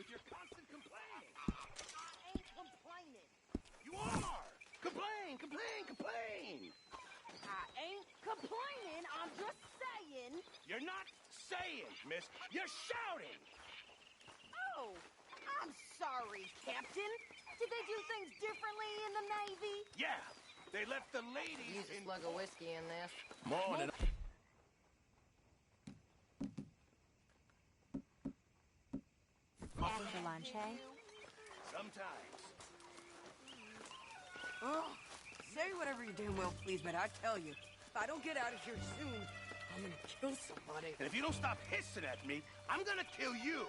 with your constant complaining. I ain't complaining. You are! Complain, complain, complain! I ain't complaining, I'm just saying. You're not saying, miss. You're shouting! Oh, I'm sorry, Captain. Did they do things differently in the Navy? Yeah, they left the ladies Use a in... slug of whiskey in this. Morning. After lunch, eh? Sometimes. Oh, say whatever you damn well please, but I tell you, if I don't get out of here soon, I'm gonna kill somebody. And if you don't stop hissing at me, I'm gonna kill you.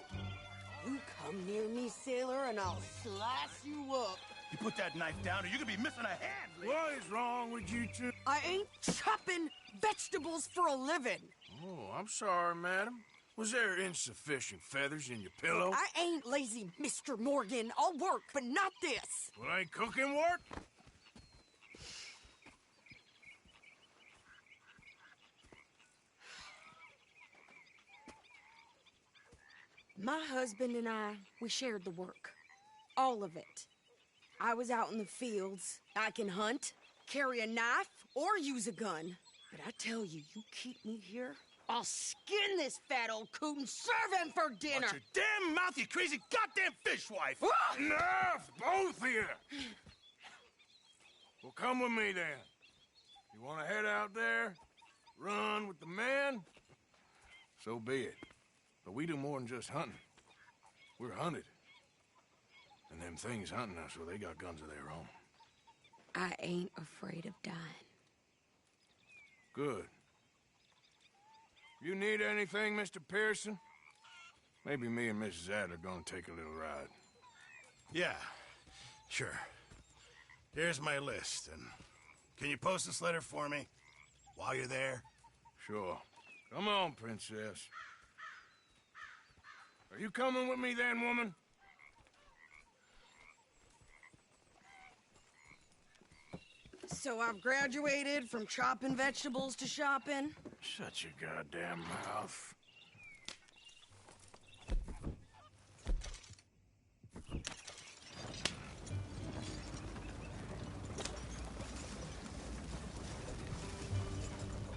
You come near me, sailor, and I'll slice you up. You put that knife down or you could be missing a hand. What is wrong with you two? I ain't chopping vegetables for a living. Oh, I'm sorry, madam. Was there insufficient feathers in your pillow? I ain't lazy, Mr. Morgan. I'll work, but not this. Well, ain't cooking work? My husband and I, we shared the work. All of it. I was out in the fields. I can hunt, carry a knife, or use a gun. But I tell you, you keep me here, I'll skin this fat old coot and serve him for dinner. Watch your damn mouth, you crazy goddamn fishwife! Enough, both of you! Well, come with me, then. You want to head out there, run with the men? So be it. But we do more than just hunting. We're hunted. And them things hunting us, well, they got guns of their own. I ain't afraid of dying. Good. You need anything, Mr. Pearson? Maybe me and Mrs. Adler gonna take a little ride. Yeah, sure. Here's my list, and can you post this letter for me while you're there? Sure. Come on, princess. Are you coming with me then, woman? So I've graduated from chopping vegetables to shopping. Shut your goddamn mouth.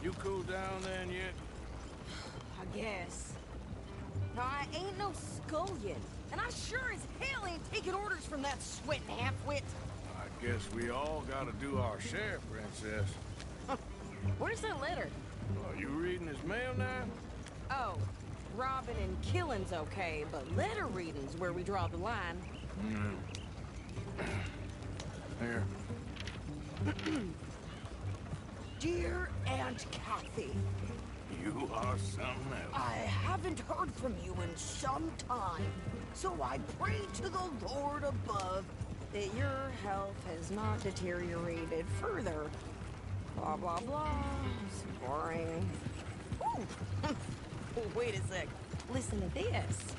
You cooled down then yet? I guess. No, I ain't no scullion. And I sure as hell ain't taking orders from that sweating half-wit. I guess we all gotta do our share, princess. Where's that letter? Are you reading his mail now? Oh, robbing and killing's okay, but letter reading's where we draw the line. Here. Dear Aunt Kathy, You are something else. I haven't heard from you in some time, so I pray to the Lord above That your health has not deteriorated further. Blah, blah, blah. It's boring. Ooh. Wait a sec. Listen to this.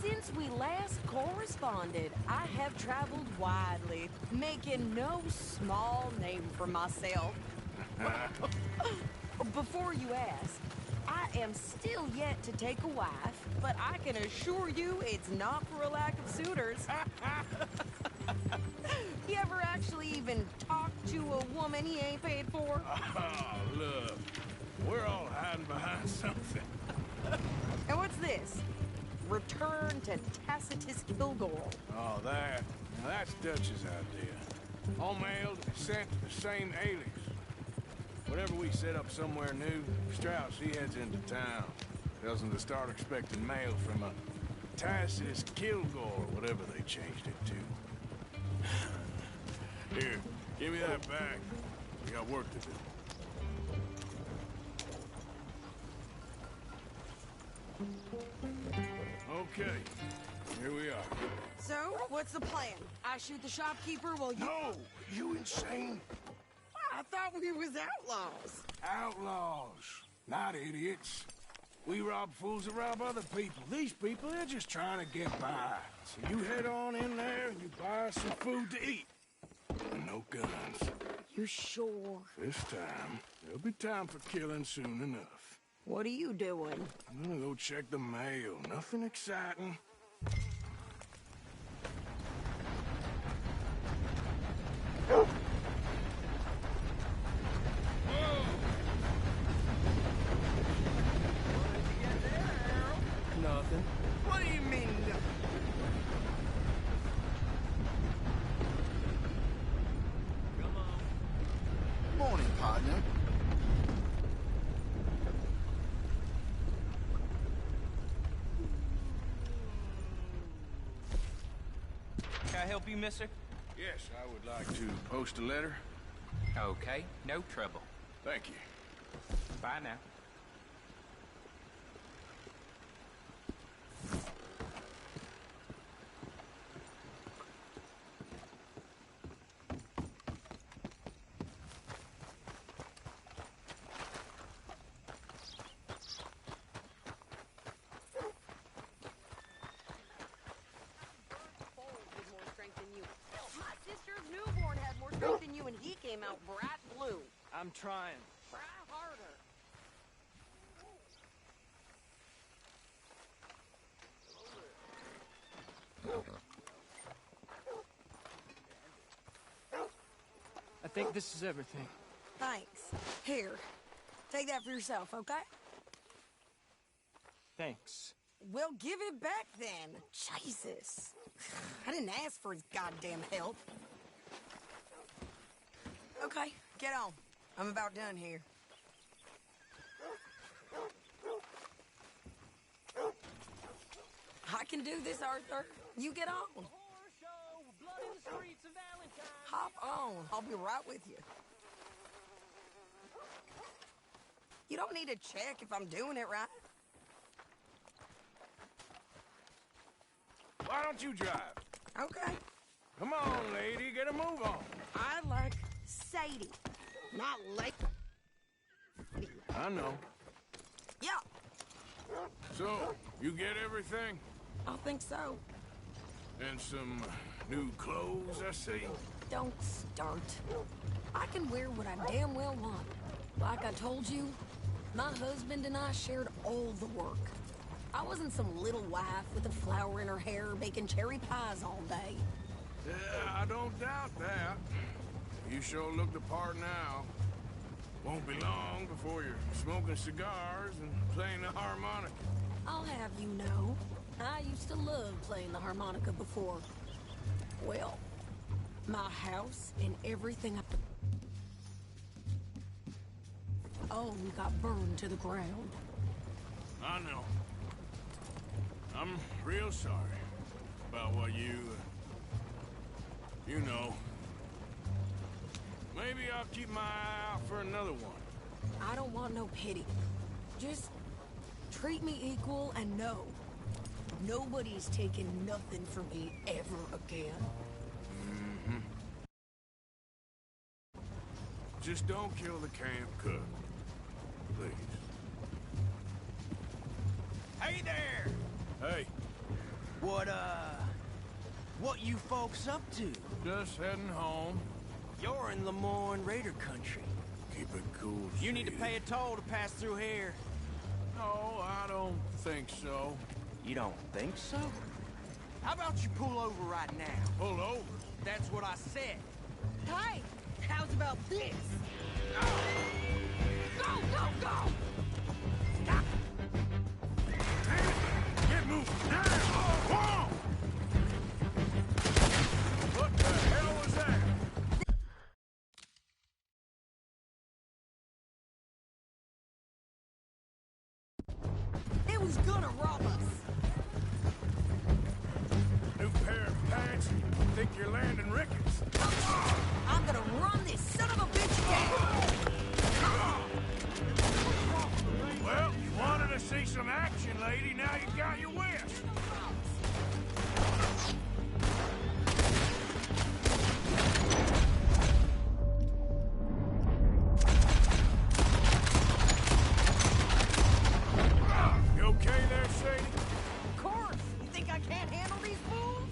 Since we last corresponded, I have traveled widely, making no small name for myself. Before you ask, I am still yet to take a wife, but I can assure you it's not for a lack of suitors. You ever actually even talk to a woman he ain't paid for? Oh, look. We're all hiding behind something. And what's this? Return to Tacitus Kilgore. Oh, that. Now, that's Dutch's idea. All mail to be sent to the same alias. Whenever we set up somewhere new, Strauss, he heads into town. Tells them to start expecting mail from a Tacitus Kilgore, whatever they changed it to. Here, give me that back. We got work to do. Okay, here we are. So, what's the plan? I shoot the shopkeeper while you... No! You insane? I thought we was outlaws. Outlaws, not idiots. We rob fools that rob other people. These people, they're just trying to get by. So you head on in there and you buy us some food to eat. And no guns. You sure? This time, there'll be time for killing soon enough. What are you doing? I'm gonna go check the mail. Nothing exciting. partner. Can I help you, mister? Yes, I would like to post a letter. Okay, no trouble. Thank you. Bye now. My sister's newborn had more strength than you, and he came out bright blue. I'm trying. Try harder. I think this is everything. Thanks. Here, take that for yourself, okay? Thanks. Well, give it back then. Jesus. I didn't ask for his goddamn help. Okay, get on. I'm about done here. I can do this, Arthur. You get on. Hop on. I'll be right with you. You don't need to check if I'm doing it right. Why don't you drive? Okay. Come on, lady, get a move on. I like Sadie, not late. I know. Yeah, So, you get everything? I think so. And some new clothes, I see. Don't start. I can wear what I damn well want. Like I told you, my husband and I shared all the work. I wasn't some little wife with a flower in her hair baking cherry pies all day. Yeah, I don't doubt that. You sure look the part now. Won't be long before you're smoking cigars and playing the harmonica. I'll have you know, I used to love playing the harmonica before. Well, my house and everything Oh, we got burned to the ground. I know. I'm real sorry about what you know. Maybe I'll keep my eye out for another one. I don't want no pity. Just treat me equal and know nobody's taking nothing from me ever again. Mm-hmm. Just don't kill the camp cook. Please. Hey there! Hey, What you folks up to? just heading home. You're in Lemoyne Raider country. Keep it cool, You need to Sadie. pay a toll to pass through here. No, I don't think so. You don't think so? How about you pull over right now? Pull over. That's what I said. Hey, how's about this? Go, go, go! Stop! Get moving now! Whoa! What the hell was that? It was gonna rob us. New pair of pants? Think you're landing rickets? I'm gonna run this son of a bitch down. Well, you wanted to see some action, lady. Now you got your wish. You okay there, Sadie? Of course. You think I can't handle these fools?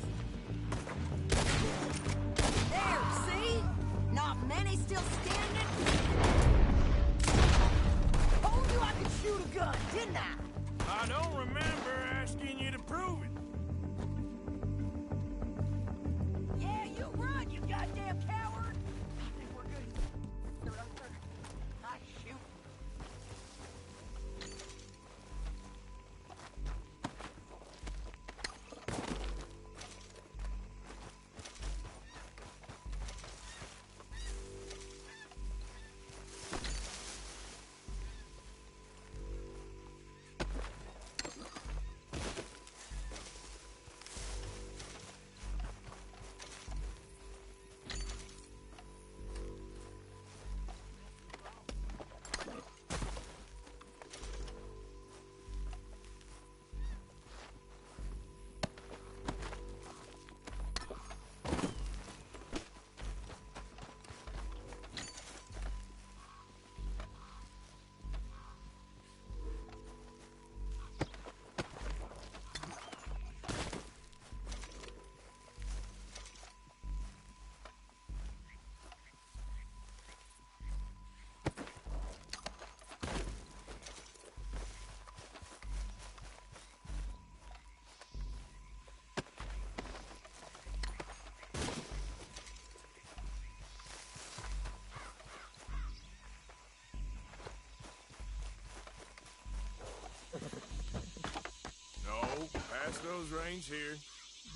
Pass those reins here.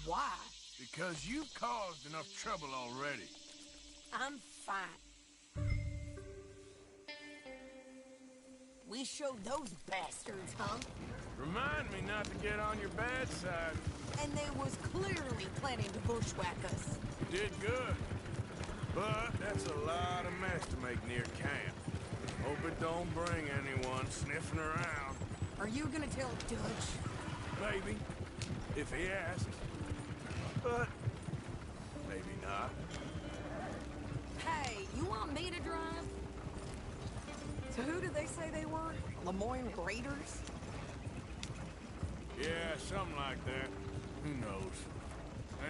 Why? Because you've caused enough trouble already. I'm fine. We showed those bastards, huh? Remind me not to get on your bad side. And they was clearly planning to bushwhack us. You did good. But that's a lot of mess to make near camp. Hope it don't bring anyone sniffing around. Are you gonna tell Dutch? Maybe, if he asks. But maybe not. Hey, you want me to drive? So who did they say they were? Lemoyne Raiders? Yeah, something like that. Who knows?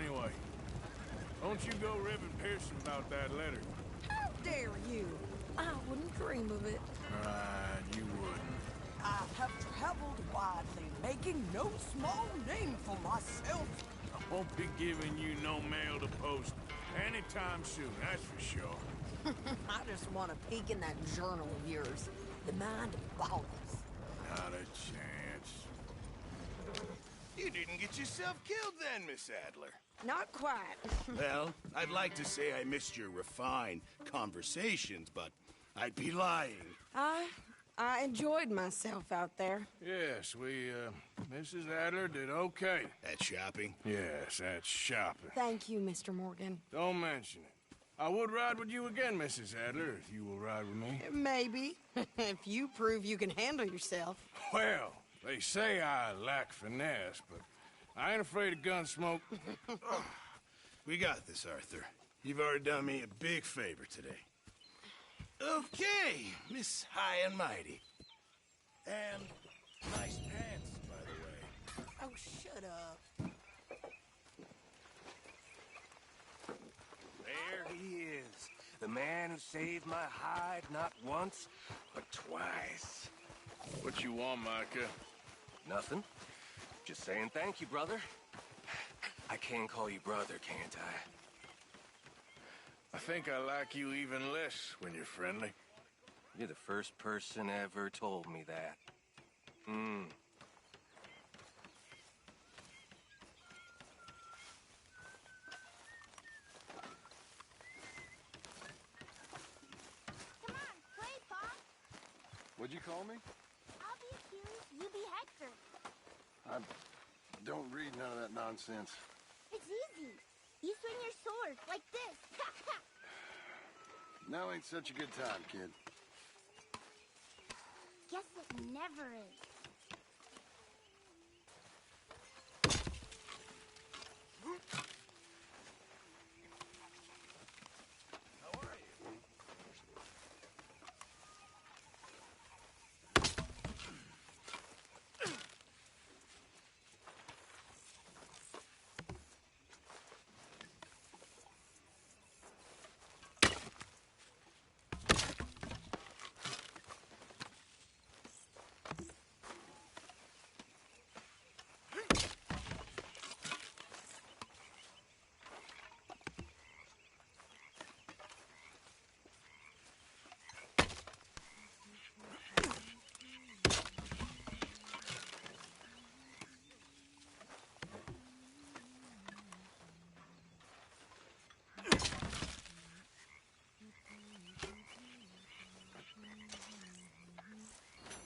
Anyway, don't you go ribbing Pearson about that letter. How dare you? I wouldn't dream of it. Right, you wouldn't. I have traveled widely, making no small name for myself. I won't be giving you no mail to post anytime soon, that's for sure. I just want to peek in that journal of yours. The mind of balls. Not a chance. You didn't get yourself killed then, Miss Adler. Not quite. Well, I'd like to say I missed your refined conversations, but I'd be lying. I enjoyed myself out there. Yes, Mrs. Adler did okay. At shopping? Yes, that's shopping. Thank you, Mr. Morgan. Don't mention it. I would ride with you again, Mrs. Adler, if you will ride with me. Maybe. If you prove you can handle yourself. Well, they say I lack finesse, but I ain't afraid of gun smoke. We got this, Arthur. You've already done me a big favor today. Okay, Miss High and Mighty. And nice pants, by the way. Oh, shut up. There he is. The man who saved my hide not once, but twice. What you want, Micah? Nothing. Just saying thank you, brother. I can call you brother, can't I? I think I like you even less when you're friendly. You're the first person ever told me that. What'd you call me? I'll be Achilles, you be Hector. I don't read none of that nonsense. It's easy. You swing your sword like this. Now ain't such a good time, kid. Guess it never is.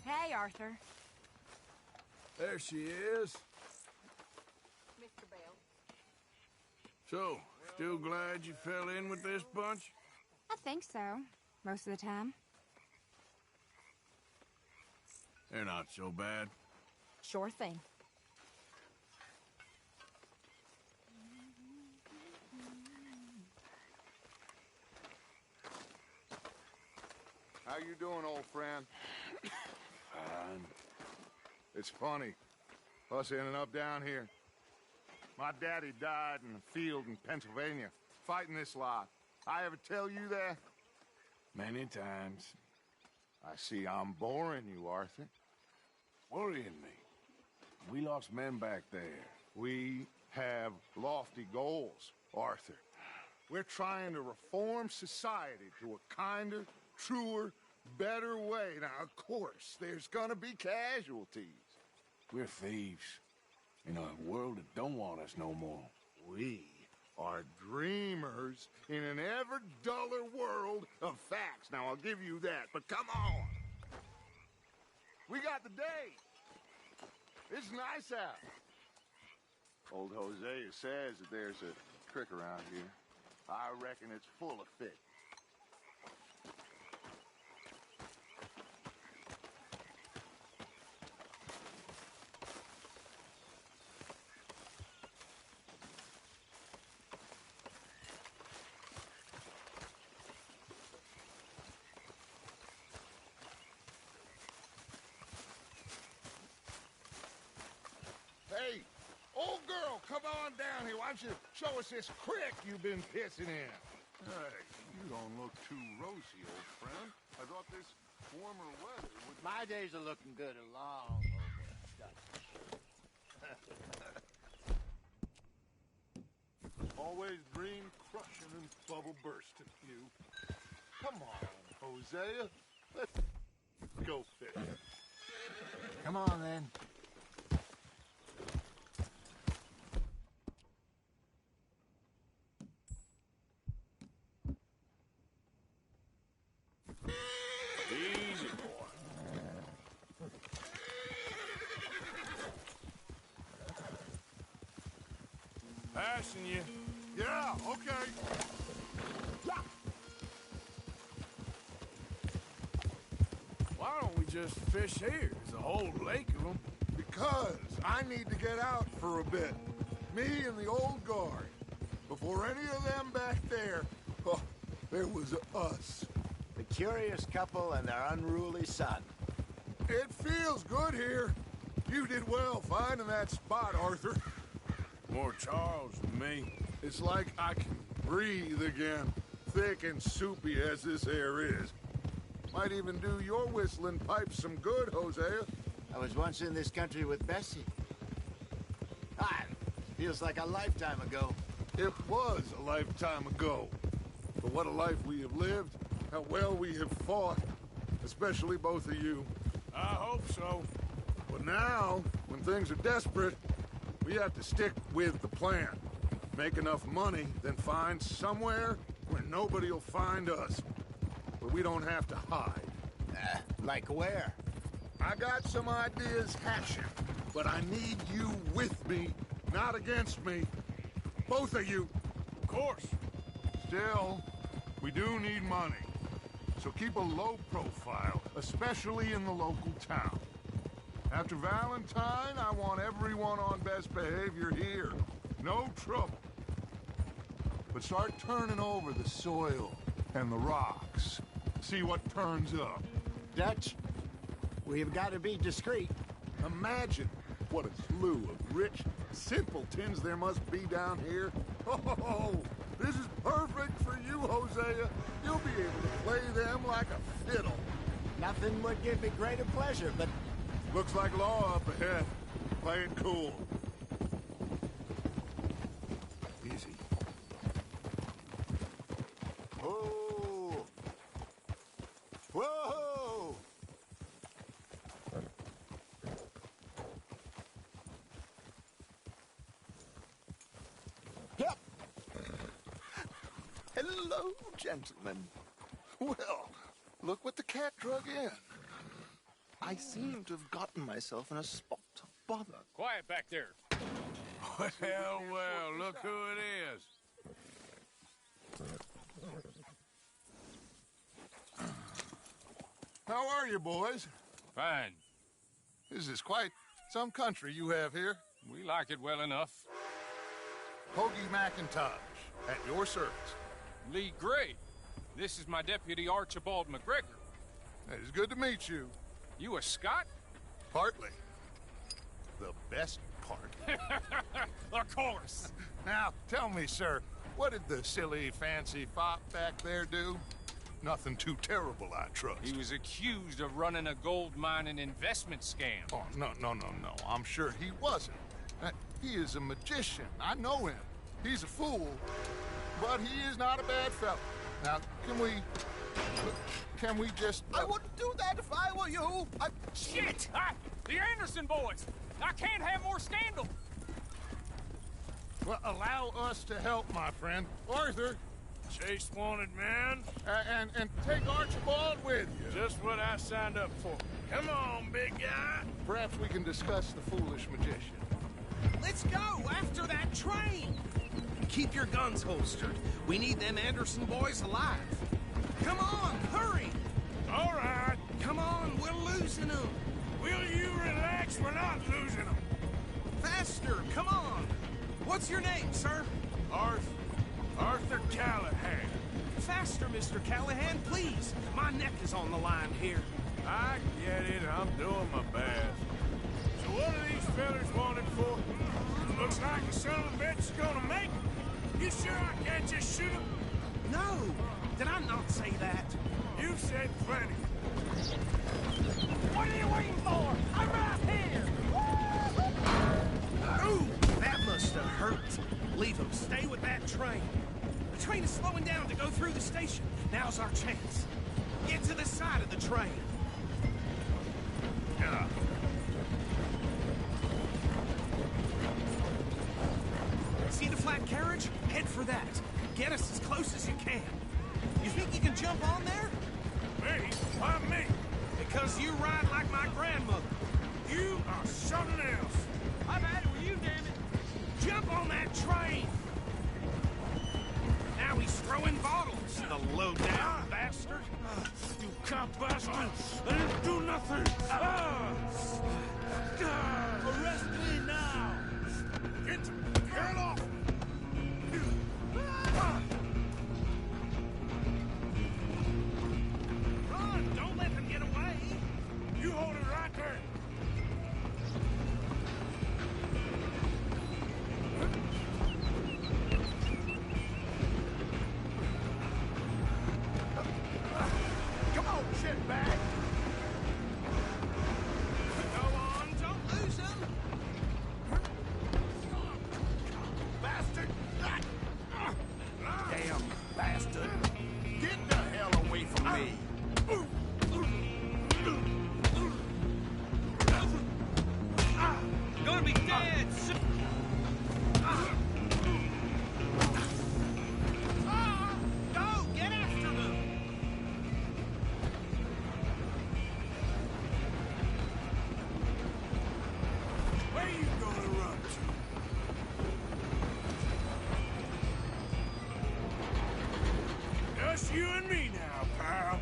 Hey, Arthur. There she is. Mr. Bell. So, still glad you fell in with this bunch? I think so, most of the time. They're not so bad. Sure thing. How you doing, old friend? Fine. It's funny, us ending up down here. My daddy died in a field in Pennsylvania, fighting this lot. I ever tell you that? Many times. I see I'm boring you, Arthur. Worrying me. We lost men back there. We have lofty goals, Arthur. We're trying to reform society to a kinder, truer, better way. Now, of course, there's gonna be casualties. We're thieves. in a world that don't want us no more. We are dreamers in an ever duller world of facts. Now, I'll give you that, but come on. We got the day. It's nice out. Old Hosea says that there's a creek around here. I reckon it's full of fish. Hey, old girl, come on down here. Why don't you show us this creek you've been pissing in? Hey, you don't look too rosy, old friend. I thought this warmer weather would... My days are looking good along over. Always dream crushing and bubble bursting, you. Come on, Hosea. Let's go fishing. Come on, then. Easy, boy. Passing you. Yeah, okay. Why don't we just fish here? There's a whole lake of them. Because I need to get out for a bit. Me and the old guard. Before any of them back there, oh, there was us. The curious couple and their unruly son. It feels good here. You did well finding that spot, Arthur. More Charles than me. It's like I can breathe again, thick and soupy as this air is. Might even do your whistling pipes some good, Hosea. I was once in this country with Bessie. Ah, feels like a lifetime ago. It was a lifetime ago. But what a life we have lived, how well we have fought, especially both of you. I hope so. But now, when things are desperate, we have to stick with the plan. Make enough money, then find somewhere where nobody will find us. Where we don't have to hide. Like where? I got some ideas hatching, but I need you with me, not against me. Both of you. Of course. Still, we do need money. So keep a low profile, especially in the local town. After Valentine, I want everyone on best behavior here. No trouble. But start turning over the soil and the rocks. See what turns up. Dutch, we've got to be discreet. Imagine what a slew of rich simpletons there must be down here. Oh, this is perfect for you, Hosea. You'll be able to play them like a fiddle. Nothing would give me greater pleasure, but... Looks like law up ahead. Play it cool. Easy. Whoa! Whoa! Yep. Hello, gentlemen. Well, look what the cat drug in. I seem to have gotten myself in a spot of bother. Quiet back there. Well, well, look who it is. How are you, boys? Fine. This is quite some country you have here. We like it well enough. Hoagie McIntosh, at your service. Lee Gray. This is my deputy, Archibald McGregor. It's good to meet you. You a Scot? Partly. The best part. Of course. Now, tell me, sir, what did the silly, fancy fop back there do? Nothing too terrible, I trust. He was accused of running a gold mining investment scam. Oh, no. I'm sure he wasn't. He is a magician. I know him. He's a fool, but he is not a bad fellow. Now, can we just... I wouldn't do that if I were you. Shit! The Anderson boys! I can't have more scandal! Well, allow us to help, my friend. Arthur, Chase wanted man. and take Archibald with you. Just what I signed up for. Come on, big guy. Perhaps we can discuss the foolish magician. Let's go after that train. Keep your guns holstered. We need them Anderson boys alive. Come on, hurry. All right. Come on, we're losing them. Will you relax? We're not losing them. Faster, come on. What's your name, sir? Arthur Callahan. Faster, Mr. Callahan, please. My neck is on the line here. I get it. I'm doing my best. So what are these fellas wanted for? Looks like the son of a bitch is gonna make it. You sure I can't just shoot him? No. Did I not say that? You said plenty. What are you waiting for? I'm right here. Ooh, that must have hurt. Leave him. Stay with that train. The train is slowing down to go through the station. Now's our chance. Get to the side of the train. Yeah. See the flat carriage? Head for that. Get us as close as you can. You think you can jump on there? Me? Why me? Because you ride like my grandmother. You are something else. I've had it with you, damn it. Jump on that train! Now he's throwing bottles, the low-down bastard. You cop bastard! I didn't do nothing! Arrest me now! Get off! Run! Don't let them get away! You hold it right there! Come on, shitbag! Go on, don't lose him! Bastard! Damn bastard! Get the hell away from me! Gonna be dead soon. Go! Get after them! Where you gonna run to? Just you and me now, pal.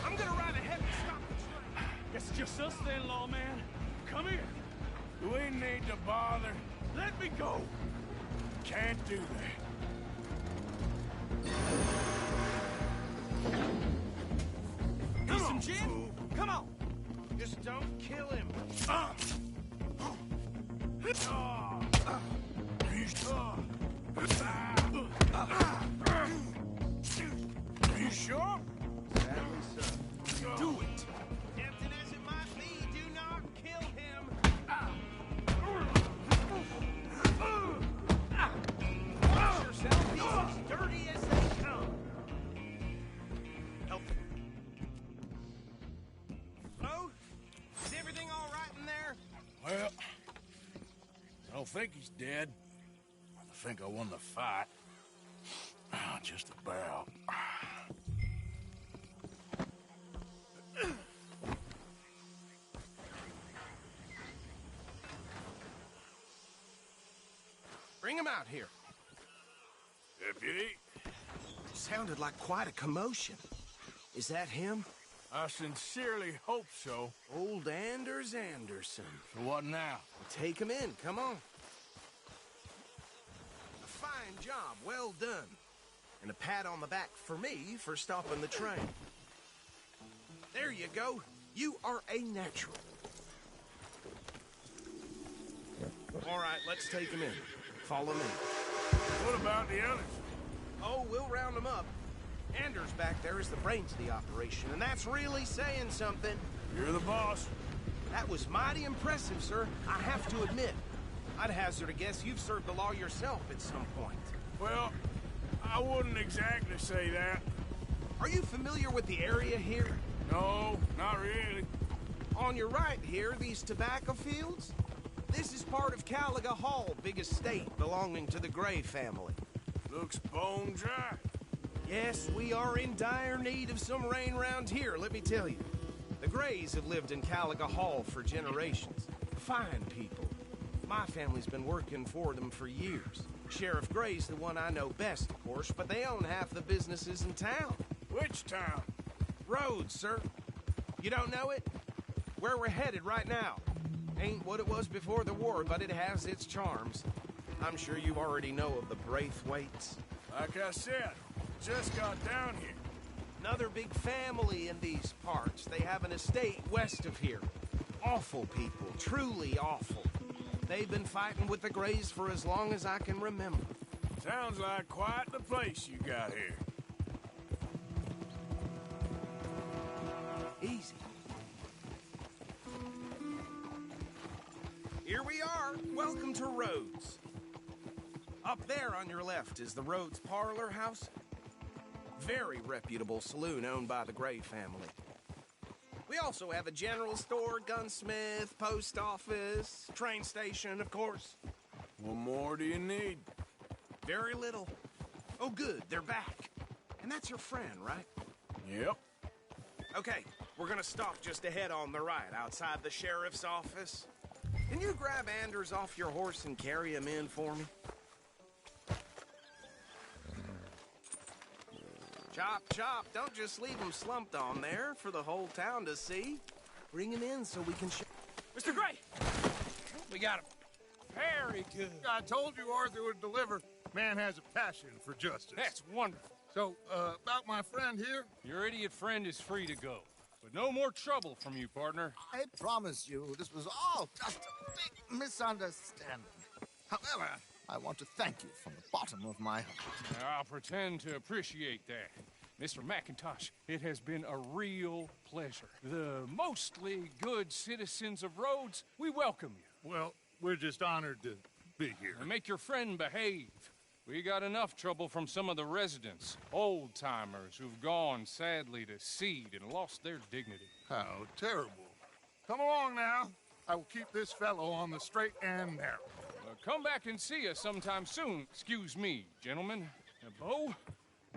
I'm gonna ride ahead and stop the train. Guess it's just us then, lawman. Come here. Do we need to bother? Let me go. Can't do that. Need some gin? Come on! Just don't kill him. Are you sure? Do it! Tempting as it might be, do not kill him! Watch yourself, he's as dirty as they come! Help him. Hello? Is everything all right in there? Well, I don't think he's dead. I think I won the fight. Just about. Bring him out here. Deputy, Sounded like quite a commotion. Is that him? I sincerely hope so. Old Anders Anderson. So what now? Take him in, come on. A fine job, well done. And a pat on the back for me for stopping the train. There you go. You are a natural. All right, let's take him in. Follow me. What about the others? Oh, we'll round them up. Anders back there is the brains of the operation, and that's really saying something. You're the boss. That was mighty impressive, sir. I have to admit. I'd hazard a guess you've served the law yourself at some point. Well, I wouldn't exactly say that. Are you familiar with the area here? No, not really. On your right here, these tobacco fields? This is part of Caliga Hall, big estate belonging to the Gray family. Looks bone dry. Yes, we are in dire need of some rain round here, let me tell you. The Grays have lived in Caliga Hall for generations. Fine people. My family's been working for them for years. Sheriff Gray's the one I know best, of course, but they own half the businesses in town. Which town? Rhodes, sir. You don't know it? Where we're headed right now. Ain't what it was before the war, but it has its charms. I'm sure you already know of the Braithwaites. Like I said, just got down here. Another big family in these parts. They have an estate west of here. Awful people, truly awful. They've been fighting with the Grays for as long as I can remember. Sounds like quite the place you got here. Easy. Here we are. Welcome to Rhodes. Up there on your left is the Rhodes Parlor House. Very reputable saloon owned by the Gray family. We also have a general store, gunsmith, post office, train station, of course. What more do you need? Very little. Oh, good, they're back. And that's your friend, right? Yep. Okay, we're gonna stop just ahead on the right, outside the sheriff's office. Can you grab Anders off your horse and carry him in for me? Chop, chop. Don't just leave him slumped on there for the whole town to see. Bring him in so we can show. Mr. Gray! We got him. Very good. I told you Arthur would deliver. Man has a passion for justice. That's wonderful. So, about my friend here? Your idiot friend is free to go. But no more trouble from you, partner. I promise you, this was all just a big misunderstanding. However, I want to thank you from the bottom of my heart. I'll pretend to appreciate that. Mr. McIntosh, it has been a real pleasure. The mostly good citizens of Rhodes, we welcome you. Well, we're just honored to be here. And make your friend behave. We got enough trouble from some of the residents, old-timers who've gone, sadly, to seed and lost their dignity. How terrible. Come along now. I will keep this fellow on the straight and narrow. Come back and see us sometime soon. Excuse me, gentlemen. Bo,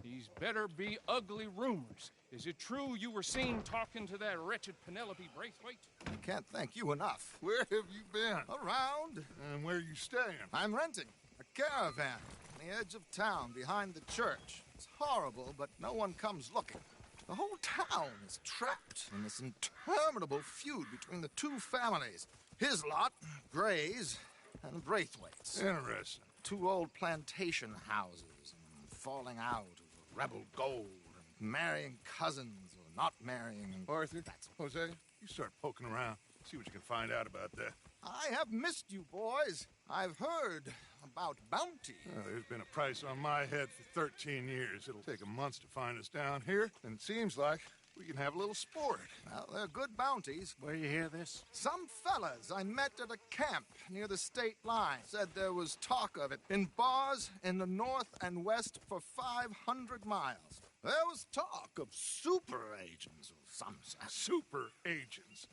these better be ugly rumors. Is it true you were seen talking to that wretched Penelope Braithwaite? I can't thank you enough. Where have you been? Around. And where are you staying? I'm renting a caravan on the edge of town behind the church. It's horrible, but no one comes looking. The whole town is trapped in this interminable feud between the two families. His lot, Grays, and Braithwaite's. Interesting. Two old plantation houses, and falling out over rebel gold, and marrying cousins or not marrying. And Arthur, Jose, you start poking around. See what you can find out about that. I have missed you, boys. I've heard about bounty. There's been a price on my head for 13 years. It'll take a month to find us down here, and it seems like we can have a little sport. Well, they're good bounties. Where you hear this? Some fellas I met at a camp near the state line said there was talk of it in bars in the north and west for 500 miles. There was talk of super agents of some sort. Super agents.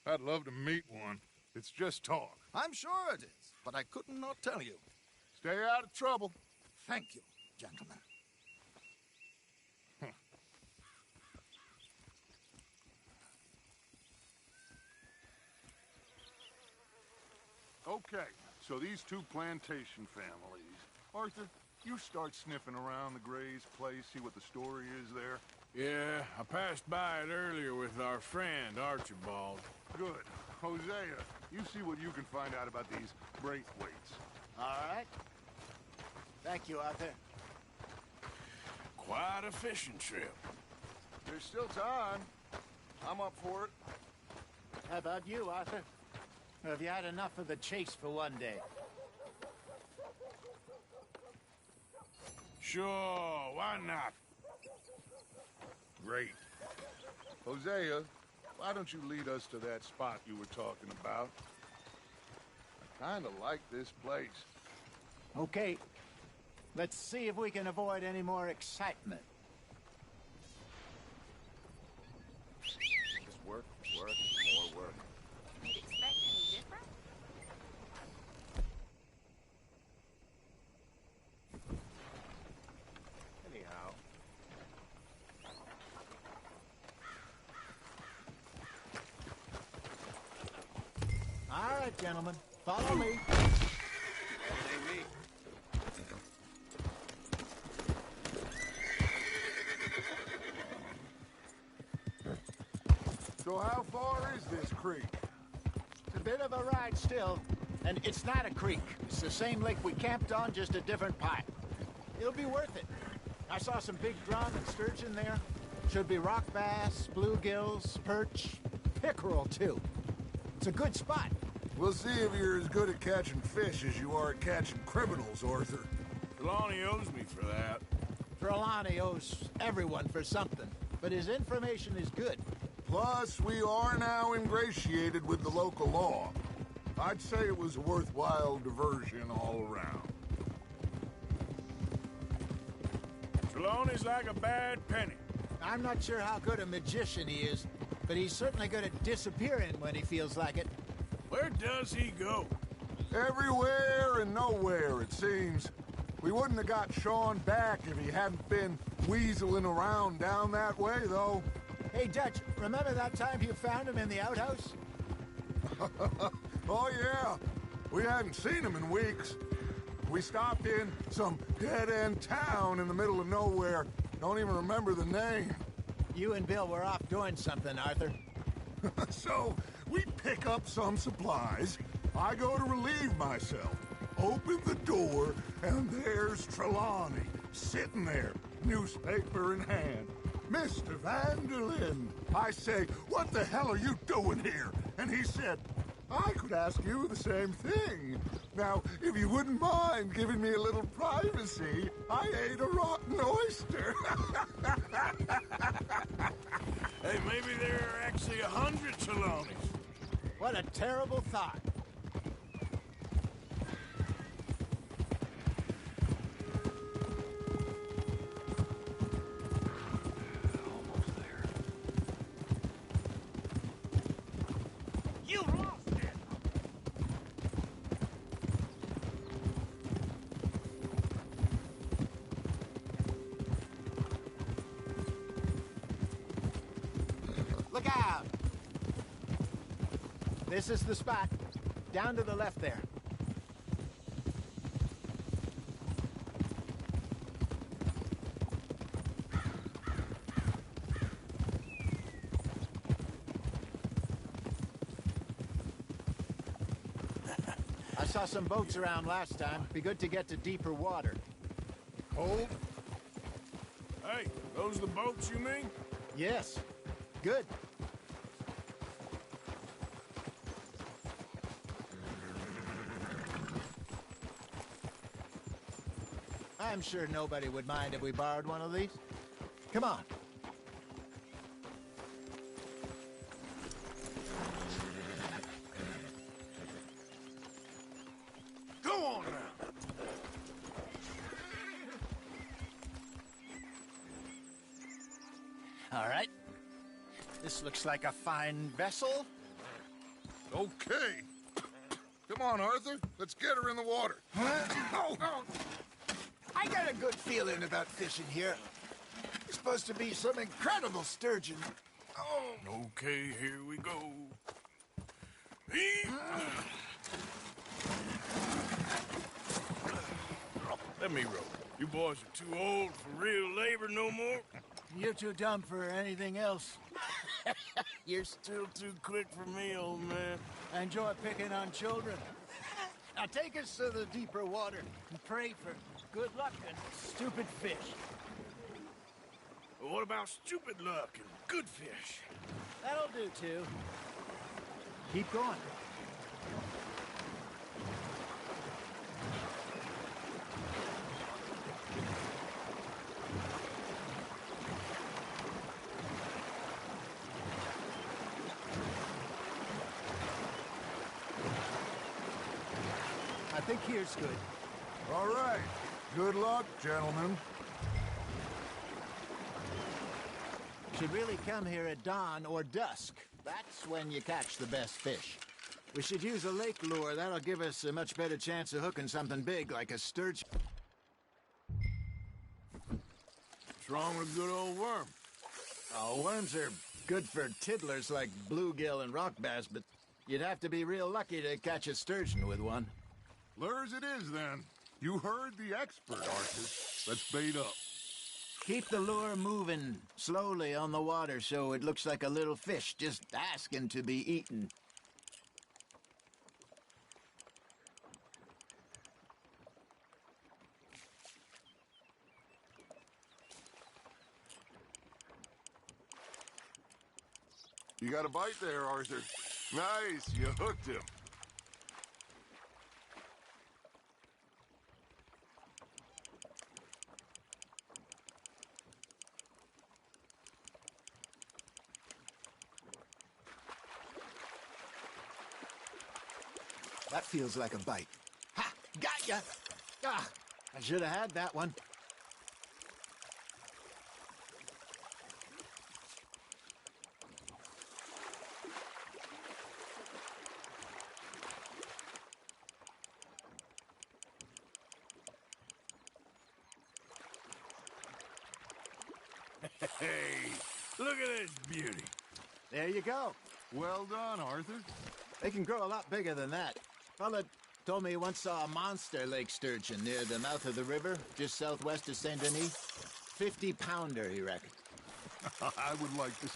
I'd love to meet one. It's just talk. I'm sure it is, but I couldn't not tell you. Stay out of trouble. Thank you, gentlemen. Okay, so these two plantation families. Arthur, you start sniffing around the Gray's place, see what the story is there. Yeah, I passed by it earlier with our friend, Archibald. Good. Hosea, you see what you can find out about these Braithwaites. All right. Thank you, Arthur. Quite a fishing trip. There's still time. I'm up for it. How about you, Arthur? Or have you had enough of the chase for one day? Sure, why not? Great. Hosea, why don't you lead us to that spot you were talking about? I kind of like this place. Okay. Let's see if we can avoid any more excitement. Just work, work, more work. You'd expect any different? gentlemen. Follow me. So how far is this creek? It's a bit of a ride still. And it's not a creek. It's the same lake we camped on, just a different part. It'll be worth it. I saw some big drum and sturgeon there. Should be rock bass, bluegills, perch, pickerel, too. It's a good spot. We'll see if you're as good at catching fish as you are at catching criminals, Arthur. Trelawney owes me for that. Trelawney owes everyone for something, but his information is good. Plus, we are now ingratiated with the local law. I'd say it was a worthwhile diversion all around. Trelawney's like a bad penny. I'm not sure how good a magician he is, but he's certainly good at disappearing when he feels like it. Where does he go? Everywhere and nowhere, it seems. We wouldn't have got Sean back if he hadn't been weaseling around down that way, though. Hey, Dutch, remember that time you found him in the outhouse? Oh, yeah. We hadn't seen him in weeks. We stopped in some dead-end town in the middle of nowhere. Don't even remember the name. You and Bill were off doing something, Arthur. So, we pick up some supplies. I go to relieve myself. Open the door, and there's Trelawney, sitting there, newspaper in hand. Mr. Vanderlyn. I say, what the hell are you doing here? And he said, I could ask you the same thing. Now, if you wouldn't mind giving me a little privacy, I ate a rotten oyster. Hey, maybe there are actually 100 Trelawneys. What a terrible thought. Look out! This is the spot. Down to the left there. I saw some boats around last time. Be good to get to deeper water. Hold. Hey, those the boats you mean? Yes. Good. I'm sure nobody would mind if we borrowed one of these. Come on. Go on now. All right. This looks like a fine vessel. Okay. Come on, Arthur. Let's get her in the water. Oh. I got a good feeling about fishing here. It's supposed to be some incredible sturgeon. Oh. Okay, here we go. Let me row. You boys are too old for real labor no more. You're too dumb for anything else. You're still too quick for me, old man. I enjoy picking on children. Now take us to the deeper water and pray for good luck and stupid fish. Well, what about stupid luck and good fish? That'll do, too. Keep going. I think here's good. All right. Good luck, gentlemen. Should really come here at dawn or dusk. That's when you catch the best fish. We should use a lake lure. That'll give us a much better chance of hooking something big like a sturgeon. What's wrong with a good old worm? Oh, worms are good for tiddlers like bluegill and rock bass, but You'd have to be real lucky to catch a sturgeon with one. Lures it is, then. You heard the expert, Arthur. Let's bait up. Keep the lure moving slowly on the water so it looks like a little fish just asking to be eaten. You got a bite there, Arthur. Nice, you hooked him. That feels like a bite. Ha! Got ya! Ah, I should have had that one. Hey, look at this beauty. There you go. Well done, Arthur. They can grow a lot bigger than that. Fella told me he once saw a monster lake sturgeon near the mouth of the river, just southwest of Saint Denis. 50-pounder, he reckoned. I would like to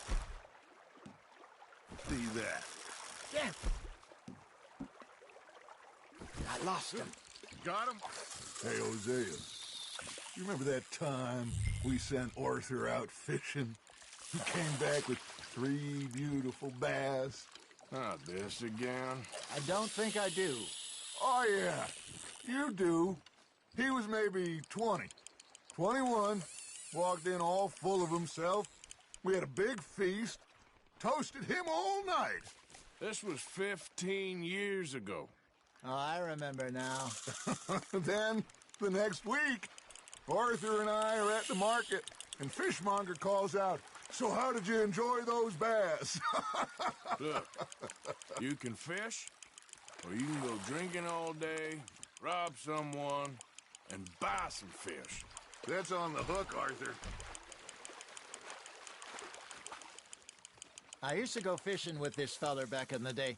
see that. Damn! I lost him. Got him? Hey, Hosea. You remember that time we sent Arthur out fishing? He came back with 3 beautiful bass. Not this again. I don't think I do. Oh, yeah. You do. He was maybe 20. 21. Walked in all full of himself. We had a big feast. Toasted him all night. This was 15 years ago. Oh, I remember now. Then, the next week, Arthur and I are at the market, and Fishmonger calls out, "So how did you enjoy those bass?" Look, you can fish, or you can go drinking all day, rob someone, and buy some fish. That's on the hook, Arthur. I used to go fishing with this feller back in the day.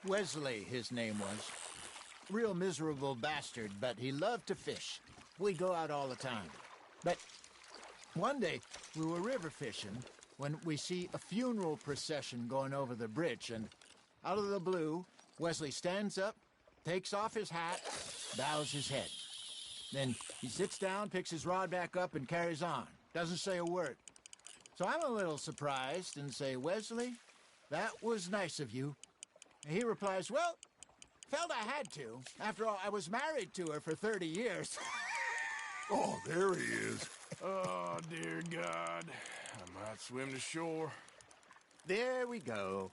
Wesley, his name was. Real miserable bastard, but he loved to fish. We'd go out all the time. But one day, we were river fishing when we see a funeral procession going over the bridge, and out of the blue, Wesley stands up, takes off his hat, bows his head. Then he sits down, picks his rod back up, and carries on. Doesn't say a word. So I'm a little surprised and say, "Wesley, that was nice of you." And he replies, "Well, felt I had to. After all, I was married to her for 30 years. Oh, there he is. Oh, dear God. I might swim to shore. There we go.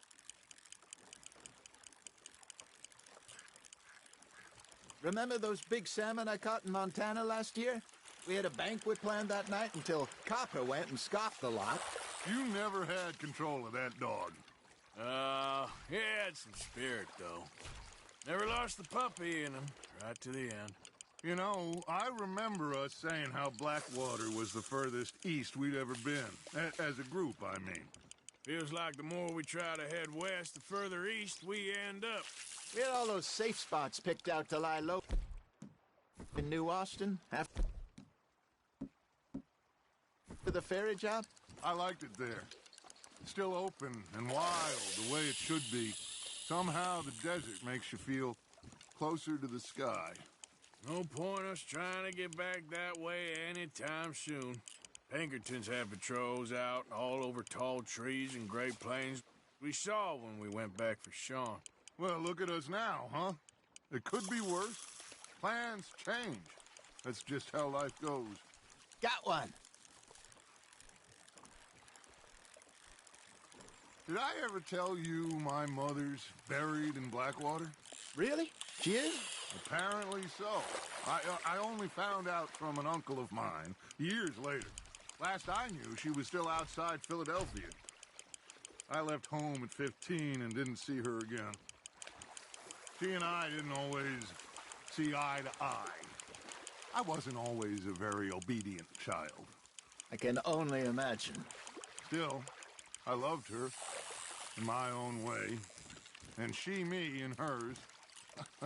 Remember those big salmon I caught in Montana last year? We had a banquet planned that night until Copper went and scoffed the lot. You never had control of that dog. He had some spirit, though. Never lost the puppy in him, right to the end. You know, I remember us saying how Blackwater was the furthest east we'd ever been. As a group, I mean. Feels like the more we try to head west, the further east we end up. We had all those safe spots picked out to lie low in New Austin after the ferry job. I liked it there. Still open and wild, the way it should be. Somehow the desert makes you feel closer to the sky. No point us trying to get back that way anytime soon. Pinkertons had patrols out all over tall trees and Great Plains. We saw when we went back for Sean. Well, look at us now, huh? It could be worse. Plans change. That's just how life goes. Got one. Did I ever tell you my mother's buried in Blackwater? Really? She is? Apparently so. I only found out from an uncle of mine years later. Last I knew, she was still outside Philadelphia. I left home at 15 and didn't see her again. She and I didn't always see eye to eye. I wasn't always a very obedient child. I can only imagine. Still, I loved her in my own way. And she me and hers.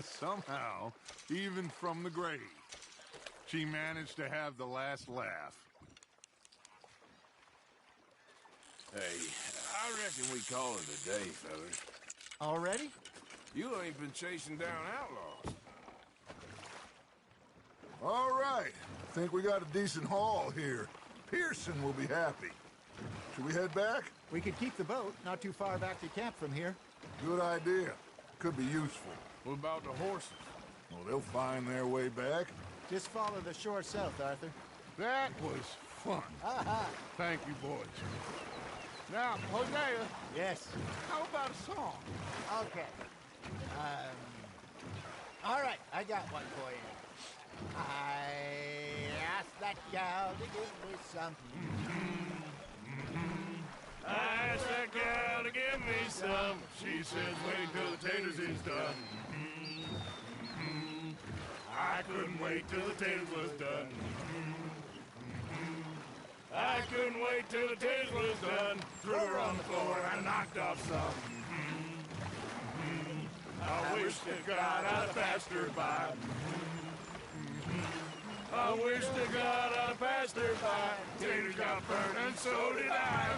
Somehow, even from the grave, she managed to have the last laugh. Hey, I reckon we call it a day, fellas. Already? You ain't been chasing down outlaws. All right. Think we got a decent haul here. Pearson will be happy. Should we head back? We could keep the boat not too far back to camp from here. Good idea. Could be useful. What about the horses? Well, they'll find their way back. Just follow the shore south, Arthur. That was fun. Thank you, boys. Now, Hosea. Yes. How about a song? Okay. All right, I got one for you. I asked that gal to give me some. I asked that gal to give me some. She says, wait till the taters is done. I couldn't wait till the taters was done. I couldn't wait till the taters was done. Threw her on the floor and knocked off some. I wish to God I'd passed her by. I wish to God I'd passed her by. Taters got burned and so did I.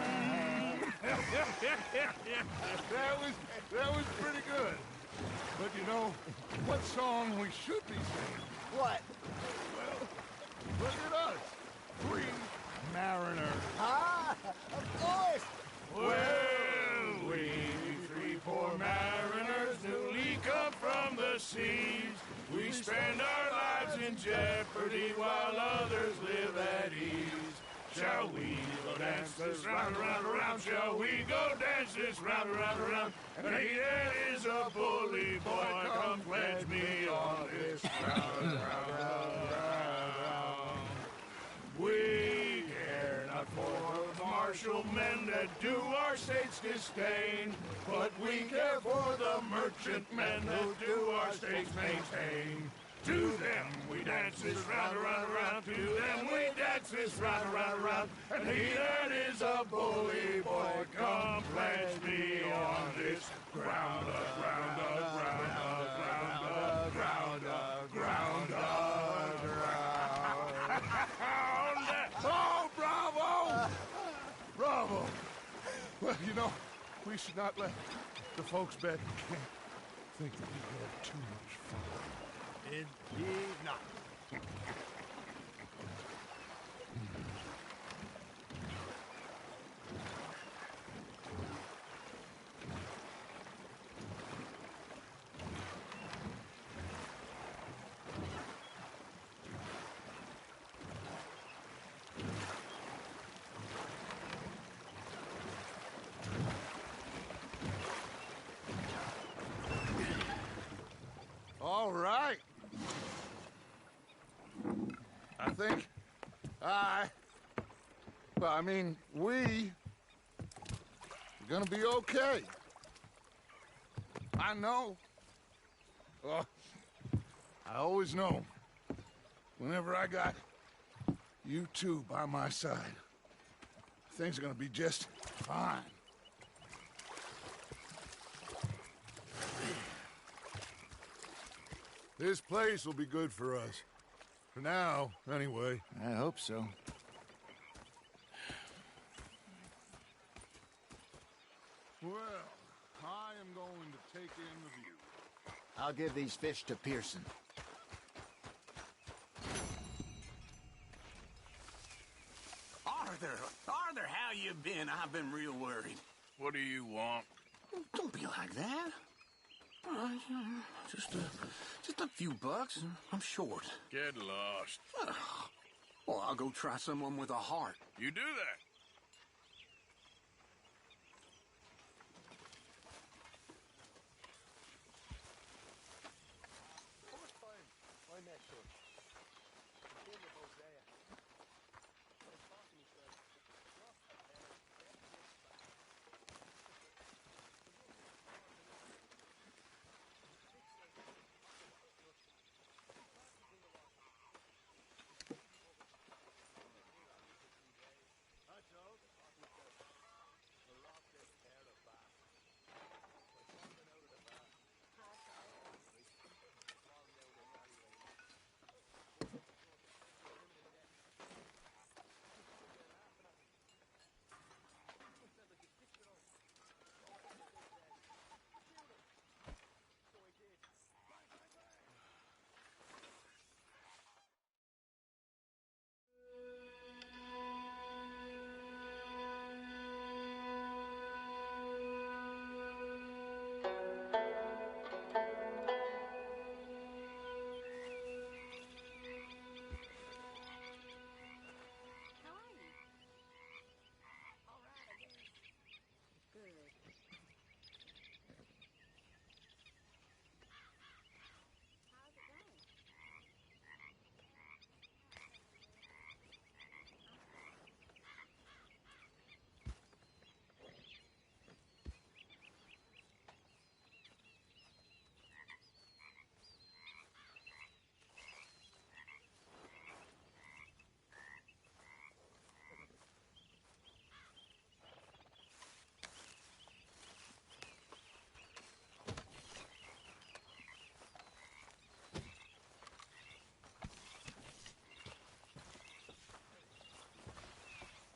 that was pretty good. But you know, what song we should be singing? What? Well, look at us. 3 mariners. Of course! Well, we 3 poor mariners newly come from the seas. We spend our lives in jeopardy while others live at ease. Shall we go dance this round, around, around? Shall we go dance this round, around, around? And he that is a bully boy, come pledge me on this round, round, round. We care not for the martial men that do our state's disdain, but we care for the merchant men who do our state's maintain. To them we dance this round, around, around. To them we dance this round, around, around. And he that is a bully boy, come pledge me on this ground, ground, ground, ground, ground, ground, ground. Oh, bravo! Bravo! Well, you know, we should not let the folks back in camp think that we had too much fun. Indeed not. All right. I think we're gonna be okay. I know. I always know. Whenever I got you two by my side, things are gonna be just fine. This place will be good for us. For now, anyway. I hope so. Well, I am going to take in the view. I'll give these fish to Pearson. Arthur, how you been? I've been real worried. What do you want? Don't be like that. Just a few bucks, and I'm short. Get lost. Well, I'll go try someone with a heart. You do that.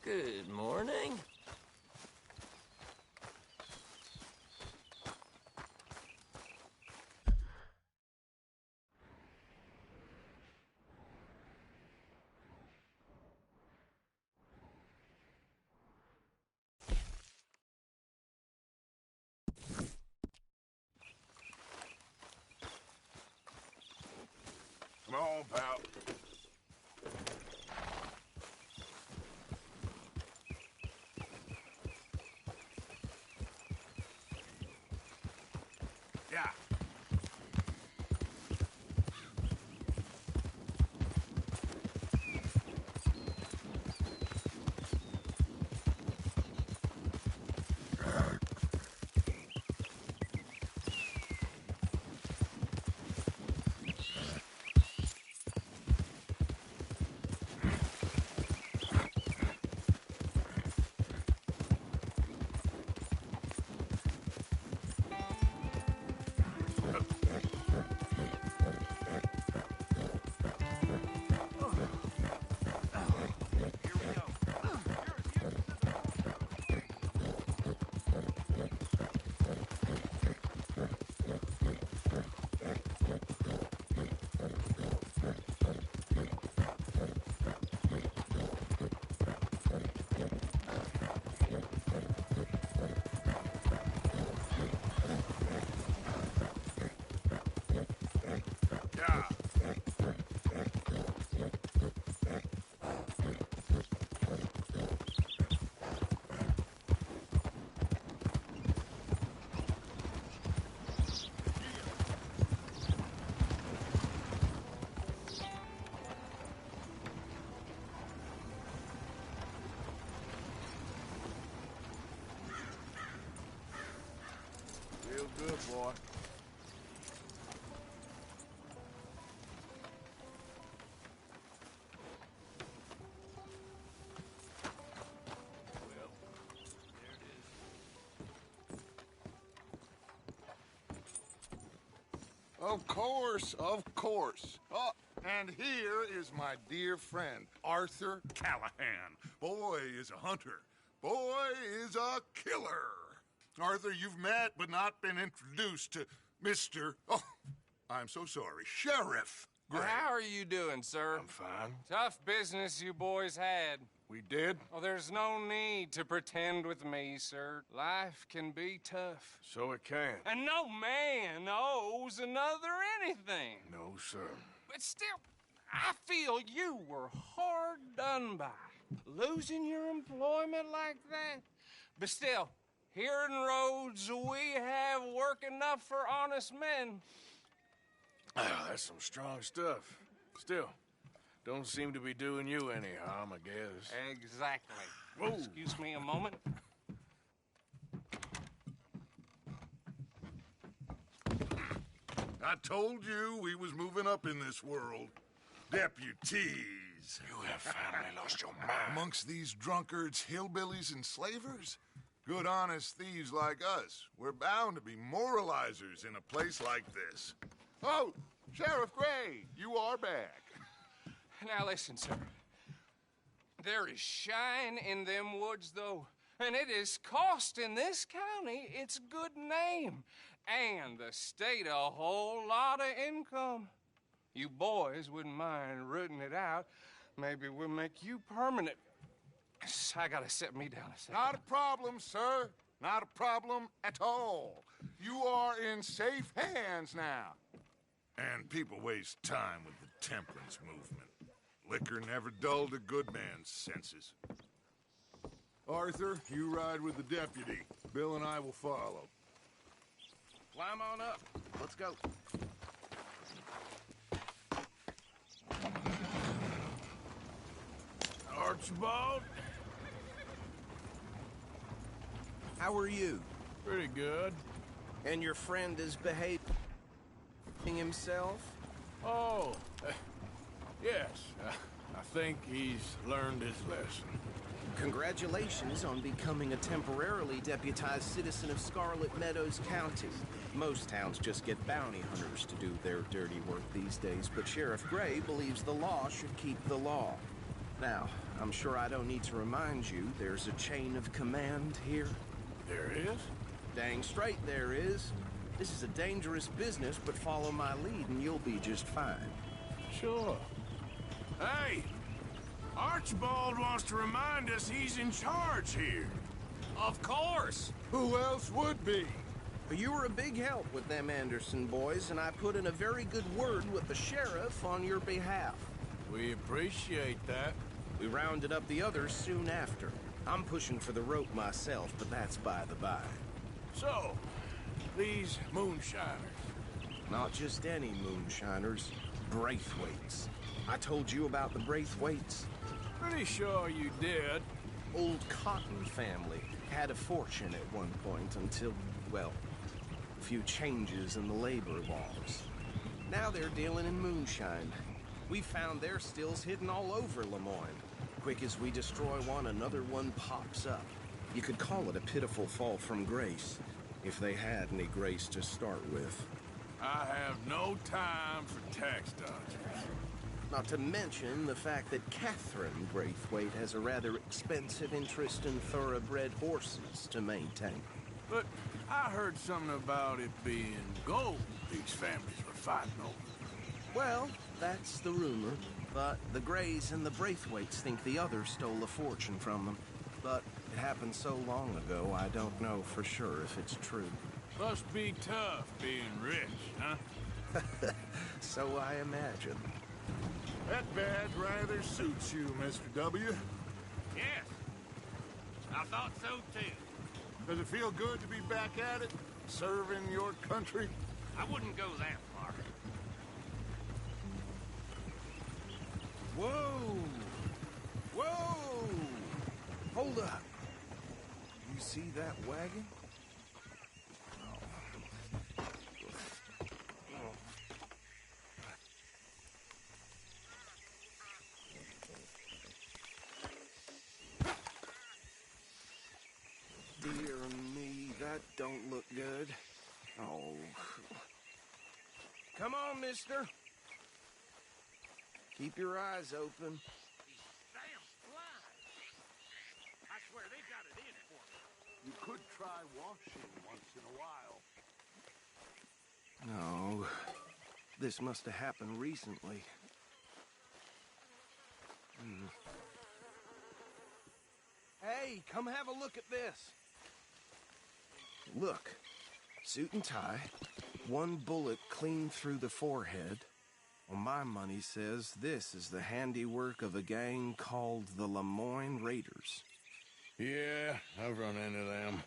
Good morning. Come on, pal. Yeah. Feel good, boy. Of course, of course. Oh, and here is my dear friend, Arthur Callahan. Boy is a hunter. Boy is a killer. Arthur, you've met but not been introduced to Mr. Oh, I'm so sorry, Sheriff Gray. How are you doing, sir? I'm fine. Tough business you boys had. We did? Oh, there's no need to pretend with me, sir. Life can be tough. So it can. And no man owes another anything. No, sir. But still, I feel you were hard done by. Losing your employment like that. But still, here in Rhodes, we have work enough for honest men. That's some strong stuff. Still, don't seem to be doing you any harm, I guess. Exactly. Whoa. Excuse me a moment. I told you we was moving up in this world. Deputies. You have finally lost your mind. Amongst these drunkards, hillbillies, and slavers? Good, honest thieves like us. We're bound to be moralizers in a place like this. Oh, Sheriff Gray, you are back. Now listen, sir. There is shine in them woods, though, and it is costing this county its good name and the state a whole lot of income. You boys wouldn't mind rooting it out. Maybe we'll make you permanent. I gotta sit me down a second. Not a problem, sir. Not a problem at all. You are in safe hands now. And people waste time with the temperance movement. Liquor never dulled a good man's senses. Arthur, you ride with the deputy. Bill and I will follow. Climb on up. Let's go. Archibald? How are you? Pretty good. And your friend is behaving himself? Oh, yes. I think he's learned his lesson. Congratulations on becoming a temporarily deputized citizen of Scarlet Meadows County. Most towns just get bounty hunters to do their dirty work these days, but Sheriff Gray believes the law should keep the law. Now, I'm sure I don't need to remind you there's a chain of command here. There is? Dang straight there is. This is a dangerous business, but follow my lead and you'll be just fine. Sure. Hey! Archibald wants to remind us he's in charge here. Of course! Who else would be? You were a big help with them Anderson boys, and I put in a very good word with the sheriff on your behalf. We appreciate that. We rounded up the others soon after. I'm pushing for the rope myself, but that's by the by. So, these moonshiners. Not just any moonshiners, Braithwaites. I told you about the Braithwaites. Pretty sure you did. Old Cotton family had a fortune at one point until, well, a few changes in the labor laws. Now they're dealing in moonshine. We found their stills hidden all over Lemoyne. Quick as we destroy one, another one pops up. You could call it a pitiful fall from grace, if they had any grace to start with. I have no time for tax dodgers. Not to mention the fact that Catherine Braithwaite has a rather expensive interest in thoroughbred horses to maintain. But I heard something about it being gold these families were fighting over. Well, that's the rumor. But the Greys and the Braithwaites think the others stole a fortune from them. But it happened so long ago, I don't know for sure if it's true. Must be tough being rich, huh? So I imagine. That badge rather suits you, Mr. W. Yes. I thought so, too. Does it feel good to be back at it? Serving your country? I wouldn't go that far. Whoa! Whoa! Hold up. You see that wagon? Dear me, that don't look good. Oh. Come on, mister. Keep your eyes open. These damn flies. I swear they've got it in for me. You could try washing once in a while. No. This must have happened recently. Hey, come have a look at this. Look. Suit and tie. One bullet clean through the forehead. Well, my money says this is the handiwork of a gang called the Lemoyne Raiders. Yeah, I've run into them.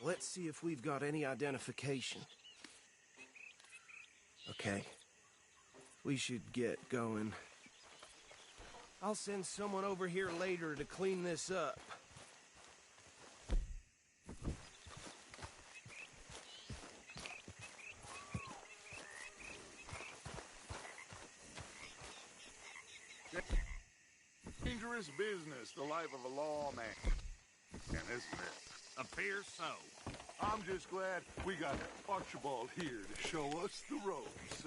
Let's see if we've got any identification. Okay. We should get going. I'll send someone over here later to clean this up. Dangerous business, the life of a lawman. And isn't it? Appears so. I'm just glad we got Archibald here to show us the ropes.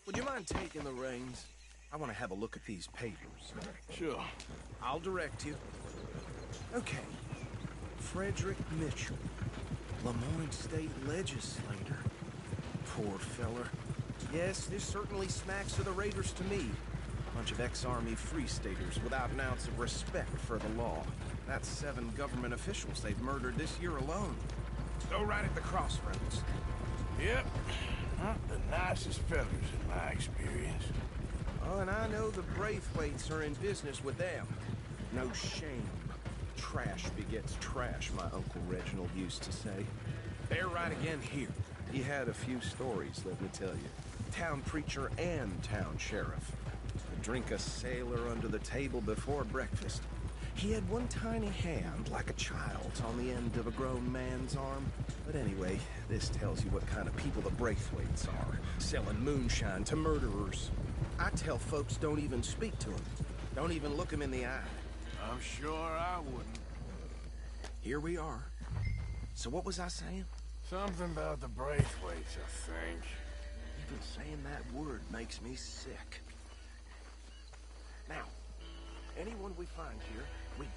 Would you mind taking the reins? I want to have a look at these papers. Sure. I'll direct you. Okay. Frederick Mitchell, Lemoyne State Legislator. Poor feller. Yes, this certainly smacks of the Raiders to me. Bunch of ex-Army Free Staters without an ounce of respect for the law. That's 7 government officials they've murdered this year alone. Go right at the crossroads. Yep. Not the nicest fellas in my experience. Oh, and I know the Braithwaites are in business with them. No shame. Trash begets trash, my Uncle Reginald used to say. They're right again here. He had a few stories, let me tell you. Town preacher and town sheriff. Could drink a sailor under the table before breakfast. He had one tiny hand, like a child's, on the end of a grown man's arm. But anyway, this tells you what kind of people the Braithwaites are. Selling moonshine to murderers. I tell folks don't even speak to them. Don't even look them in the eye. I'm sure I wouldn't. Here we are. So what was I saying? Something about the Braithwaites, I think. Even saying that word makes me sick. Now, anyone we find here, we...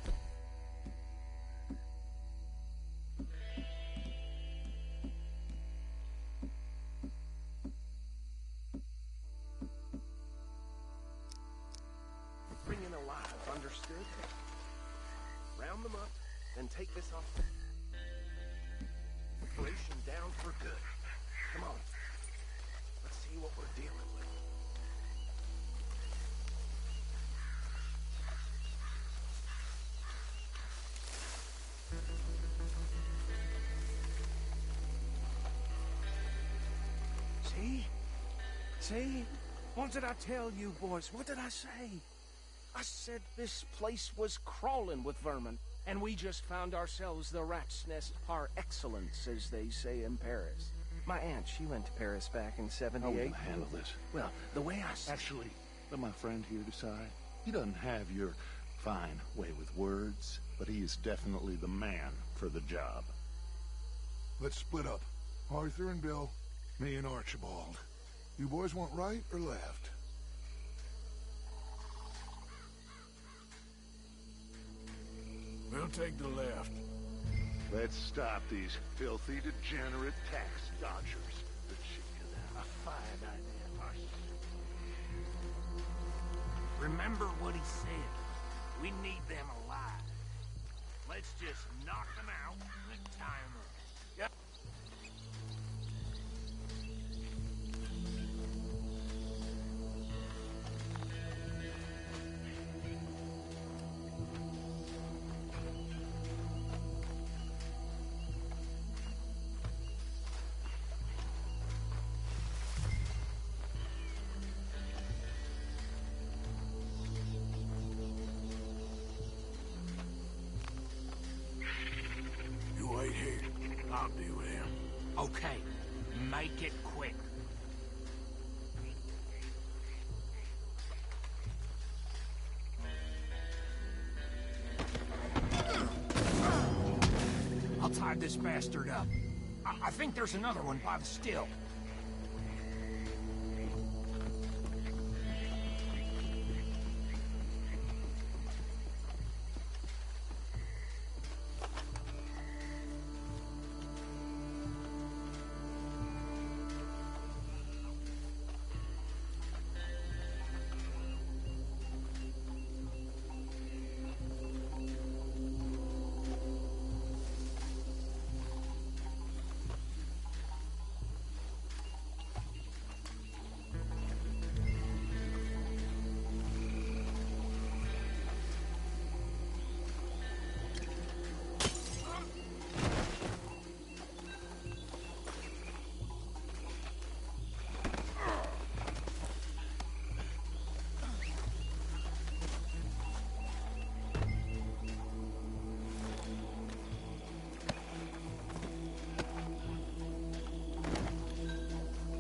bring in alive, understood? Round them up, then take this off. Operation down for good. Come on. Let's see what we're dealing with. See? See? What did I tell you, boys? What did I say? I said this place was crawling with vermin, and we just found ourselves the rat's nest par excellence, as they say in Paris. My aunt, she went to Paris back in '78. How are we gonna handle this? Well, the way I... Actually, let my friend here decide. He doesn't have your fine way with words, but he is definitely the man for the job. Let's split up. Arthur and Bill, me and Archibald. You boys want right or left? We'll take the left. Let's stop these filthy, degenerate tax dodgers. The chicken. A fine idea, Marcy. Remember what he said. We need them alive. Let's just knock them out and tie them up. Yep. Wait here. I'll deal with him. Okay. Make it quick. I'll tie this bastard up. I think there's another one by the still.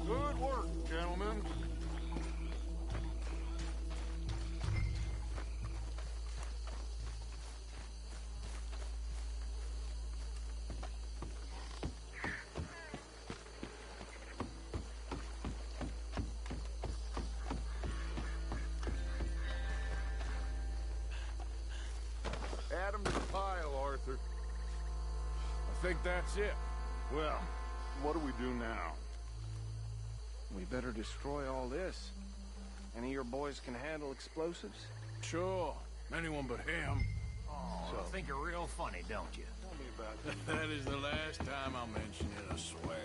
Good work, gentlemen. Add 'em to the pile, Arthur. I think that's it. Well, what do we do now? We better destroy all this. Any of your boys can handle explosives? Sure. Anyone but him. Oh, I think you're real funny, don't you? Tell me about That is the last time I'll mention it, I swear.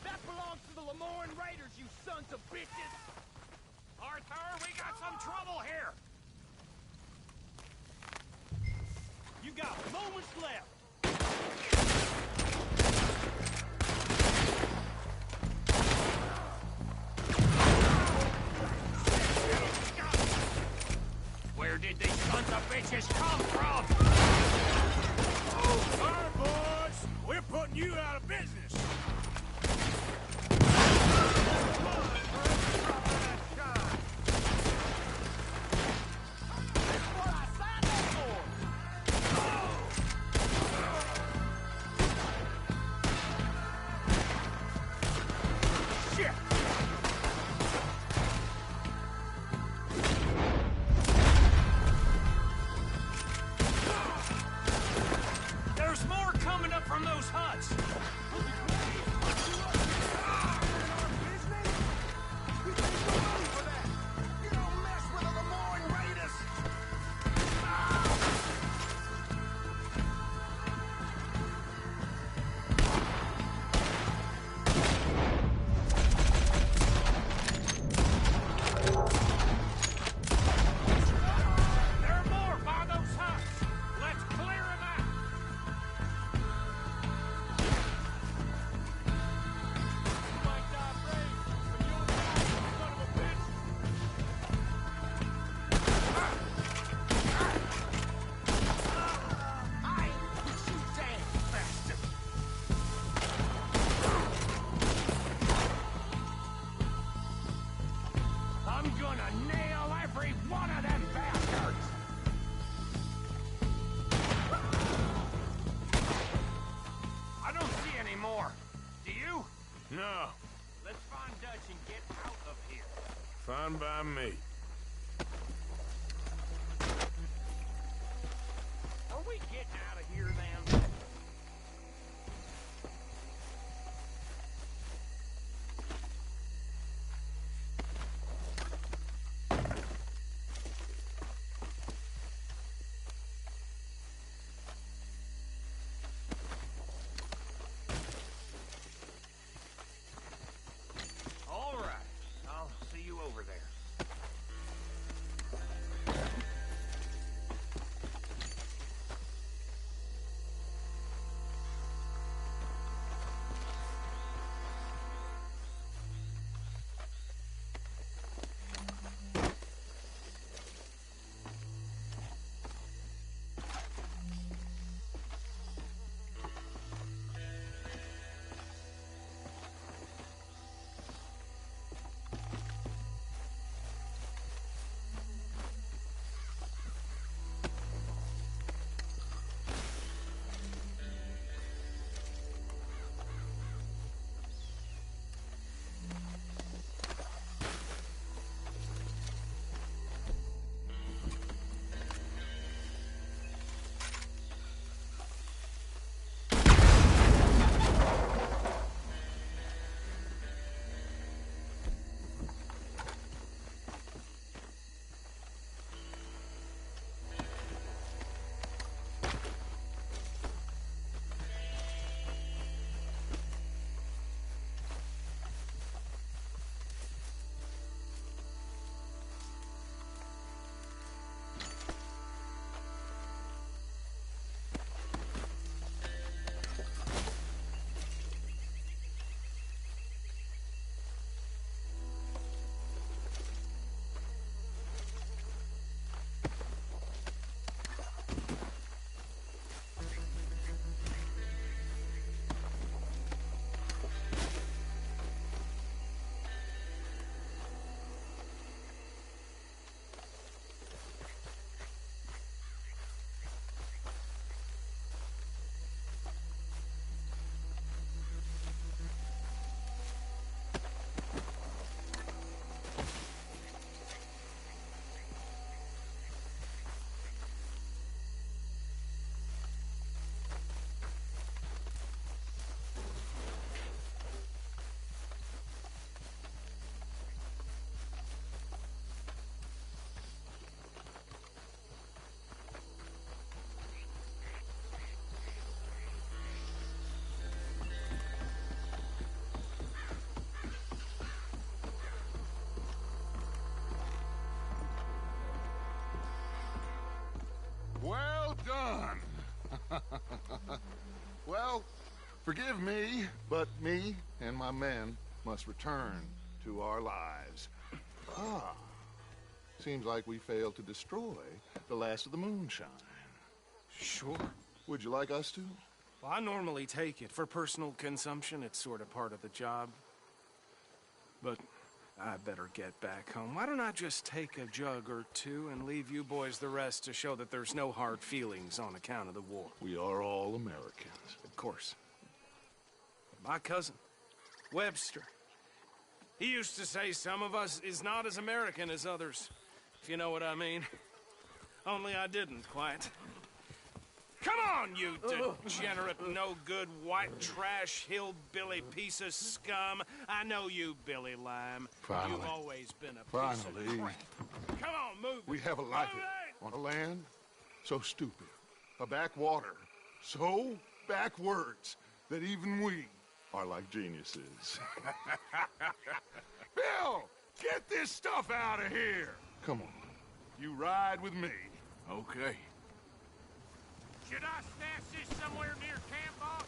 That belongs to the Lemoyne Raiders, you sons of bitches! Arthur, we got some trouble here! You got moments left! these sons of bitches come from? Oh, all right, boys. We're putting you out of business. There's more coming up from those huts. There are more by those huts. Let's clear them out. I'm gonna nail every one of them bastards! I don't see any more. Do you? No. Let's find Dutch and get out of here. Fine by me. Are we getting out of here then? All right. I'll see you over there. Well done. Well, forgive me, but me and my men must return to our lives. Ah, Seems like we failed to destroy the last of the moonshine. Sure. Would you like us to? Well, I normally take it. For personal consumption, it's sort of part of the job. But I better get back home. Why don't I just take a jug or two and leave you boys the rest to show that there's no hard feelings on account of the war? We are all Americans. Of course. My cousin, Webster, he used to say some of us is not as American as others, if you know what I mean. Only I didn't quite. Come on, you degenerate, no-good, white trash, hillbilly piece of scum. I know you, Billy Lime. Finally. You've always been a piece of crap. Come on, move it. We have a life on a land so stupid, a backwater so backwards that even we are like geniuses. Bill, get this stuff out of here. Come on, you ride with me. Okay. Should I stash this somewhere near camp, boss?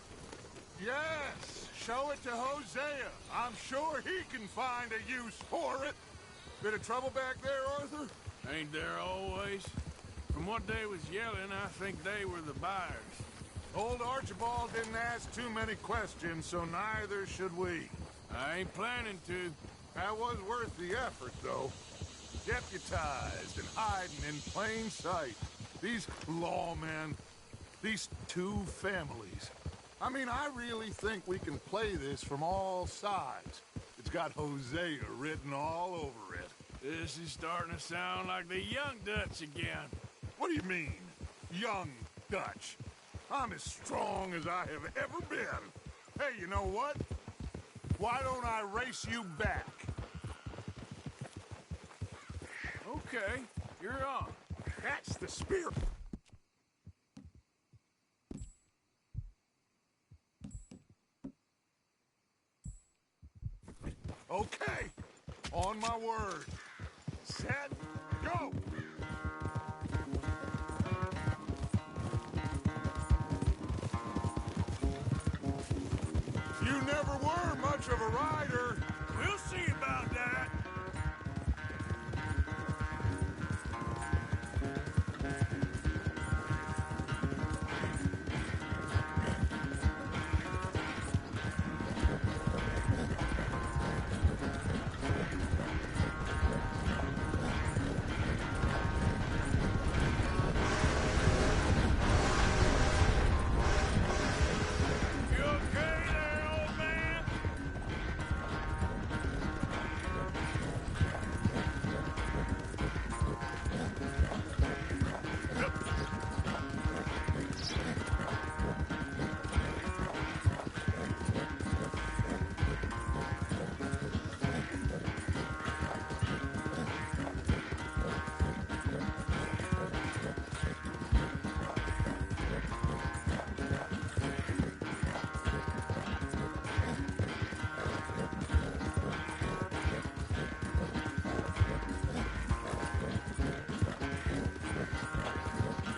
Yes, show it to Hosea. I'm sure he can find a use for it. Bit of trouble back there, Arthur? Ain't there always? From what they was yelling, I think they were the buyers. Old Archibald didn't ask too many questions, so neither should we. I ain't planning to. That was worth the effort, though. Deputized and hiding in plain sight. These lawmen, these two families. I mean, I really think we can play this from all sides. It's got Hosea written all over it. This is starting to sound like the Young Dutch again. What do you mean, Young Dutch? I'm as strong as I have ever been. Hey, you know what? Why don't I race you back? Okay, you're on. That's the spirit. Okay, on my word. Set, go! You never were much of a rider. We'll see about that. You okay there, old man?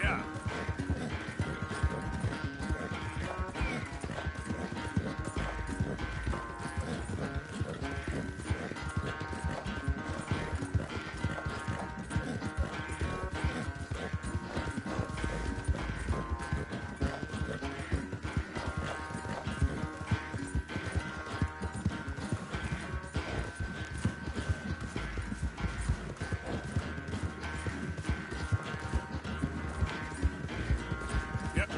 Yeah. Yep.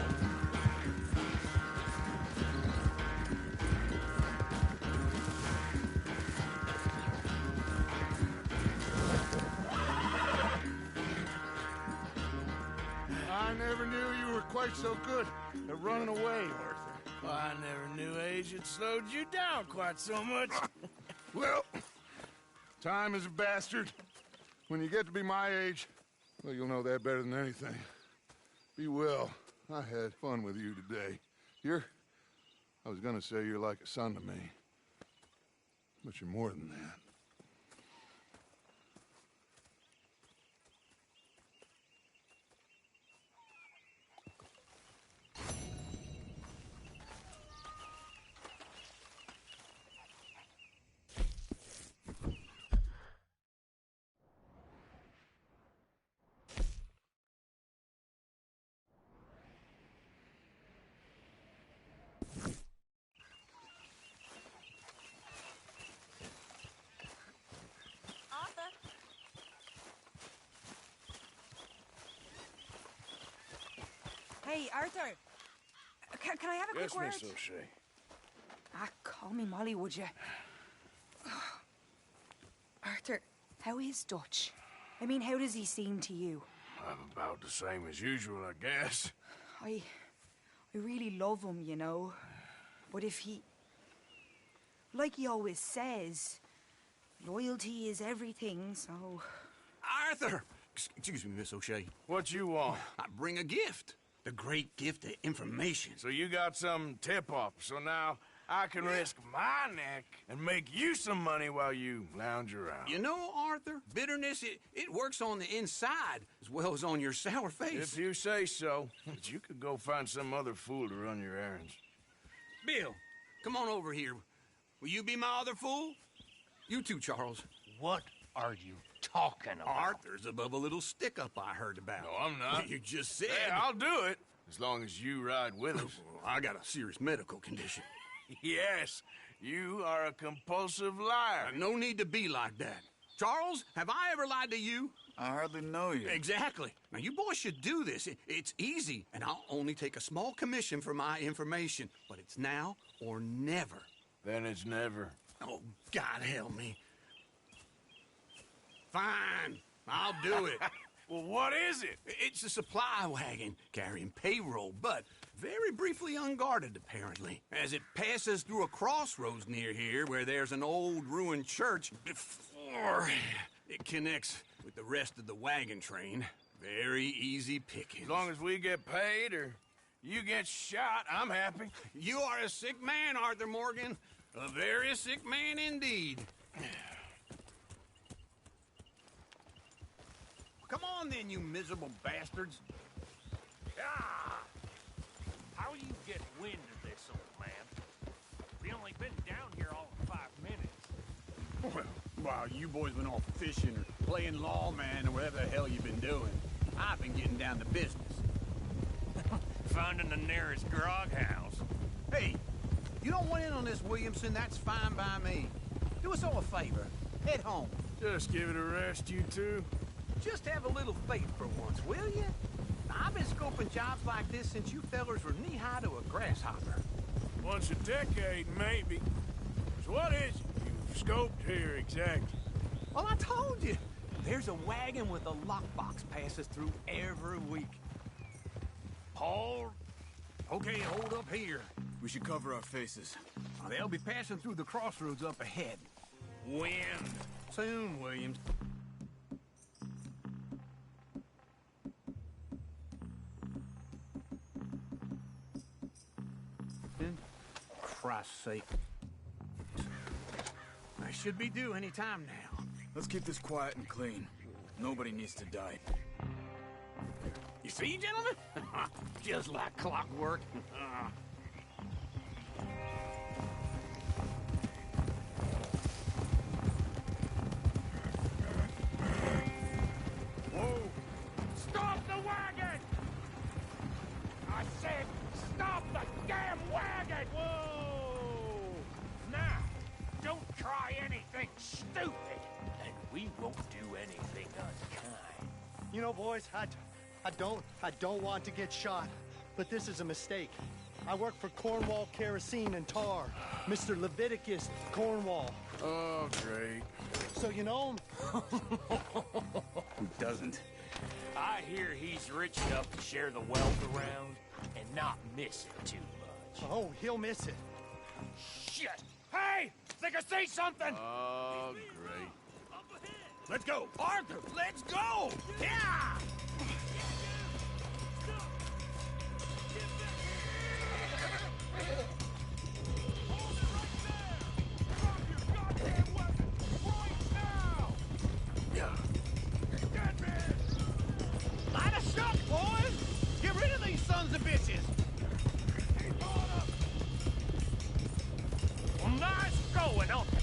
I never knew you were quite so good at running away, Arthur. I never knew age had slowed you down quite so much. Well, time is a bastard. When you get to be my age, well, you'll know that better than anything. Be well. I had fun with you today. I was gonna say you're like a son to me. But you're more than that. Hey, Arthur. Can I have a quick word? Yes, Miss O'Shea. Ah, call me Molly, would you? Arthur, how is Dutch? I mean, how does he seem to you? I'm about the same as usual, I guess. I really love him, you know. But if he... Like he always says, loyalty is everything, so... Arthur! Excuse me, Miss O'Shea. What you want? I bring a gift. The great gift of information. So you got some tip-off, so now I can risk my neck and make you some money while you lounge around. You know, Arthur, bitterness, it works on the inside as well as on your sour face. If you say so. But you could go find some other fool to run your errands. Bill, come on over here. Will you be my other fool? You too, Charles. What are you talking about? Arthur's above a little stick-up I heard about. No, I'm not. You just said... Hey, I'll do it, as long as you ride with us. I got a serious medical condition. Yes, you are a compulsive liar. No need to be like that. Charles, have I ever lied to you? I hardly know you. Exactly. Now, you boys should do this. It's easy, and I'll only take a small commission for my information. But it's now or never. Then it's never. Oh, God help me. Fine, I'll do it. Well, what is it? It's a supply wagon carrying payroll, but very briefly unguarded, apparently. As it passes through a crossroads near here where there's an old ruined church before it connects with the rest of the wagon train. Very easy pickings. As long as we get paid or you get shot, I'm happy. You are a sick man, Arthur Morgan. A very sick man indeed. Come on then, you miserable bastards. Ah! How you get wind of this, old man? We only been down here all of 5 minutes. Well, while you boys been off fishing or playing lawman or whatever the hell you've been doing, I've been getting down to business. Finding the nearest grog house. Hey, you don't want in on this, Williamson, that's fine by me. Do us all a favor. Head home. Just give it a rest, you two. Just have a little faith for once, will you? I've been scoping jobs like this since you fellers were knee-high to a grasshopper. Once a decade, maybe. So what is it you've scoped here exactly? Well, I told you. There's a wagon with a lockbox passes through every week. Hold. Okay, hold up here. We should cover our faces. They'll be passing through the crossroads up ahead. When? Soon, Williams. Christ's sake. I should be due any time now. Let's keep this quiet and clean. Nobody needs to die. You see, gentlemen? Just like clockwork. Whoa! Stop the wagon! I said, stop the damn wagon! Whoa! Now, don't try anything stupid, and we won't do anything unkind. You know, boys, I don't want to get shot, but this is a mistake. I work for Cornwall Kerosene and Tar, Mr. Leviticus Cornwall. Oh, great. So you know him? Who doesn't? I hear he's rich enough to share the wealth around and not miss it too much. Oh, he'll miss it. Shit! Hey! Think I see something! Oh, great. Let's go! Arthur, let's go! Yeah! Light a shot, boys! Get rid of these sons of bitches! Well, nice going, Uncle.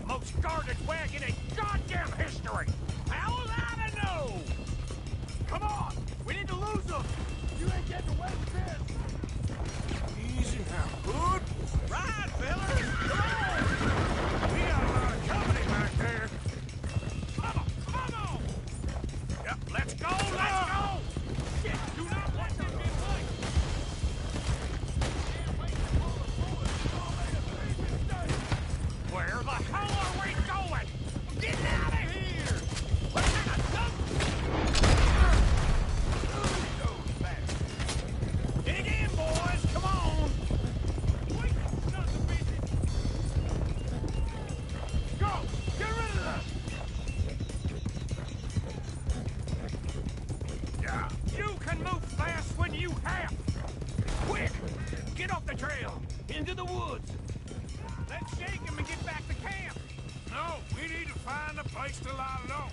Most guarded wagon in goddamn history! How was I to know? Come on! We need to lose them! You ain't getting away with this! Easy now, good? Right, fellas! Come on! waste a lot of low.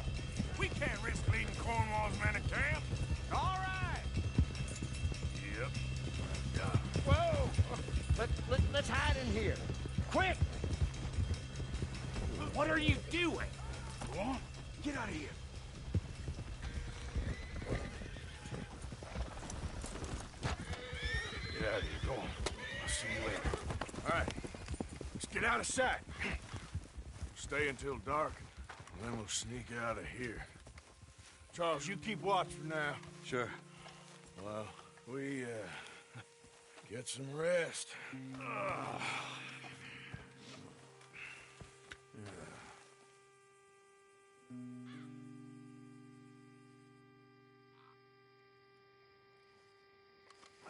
We can't risk leading Cornwall's men to camp. All right. Yep. Whoa! Let's hide in here. Quick! What are you doing? Go on. Get out of here. Get out of here. Go on. I'll see you later. All right. Let's get out of sight. Stay until dark, and then we'll sneak out of here. Charles, you keep watch for now. Sure. Well, we, get some rest.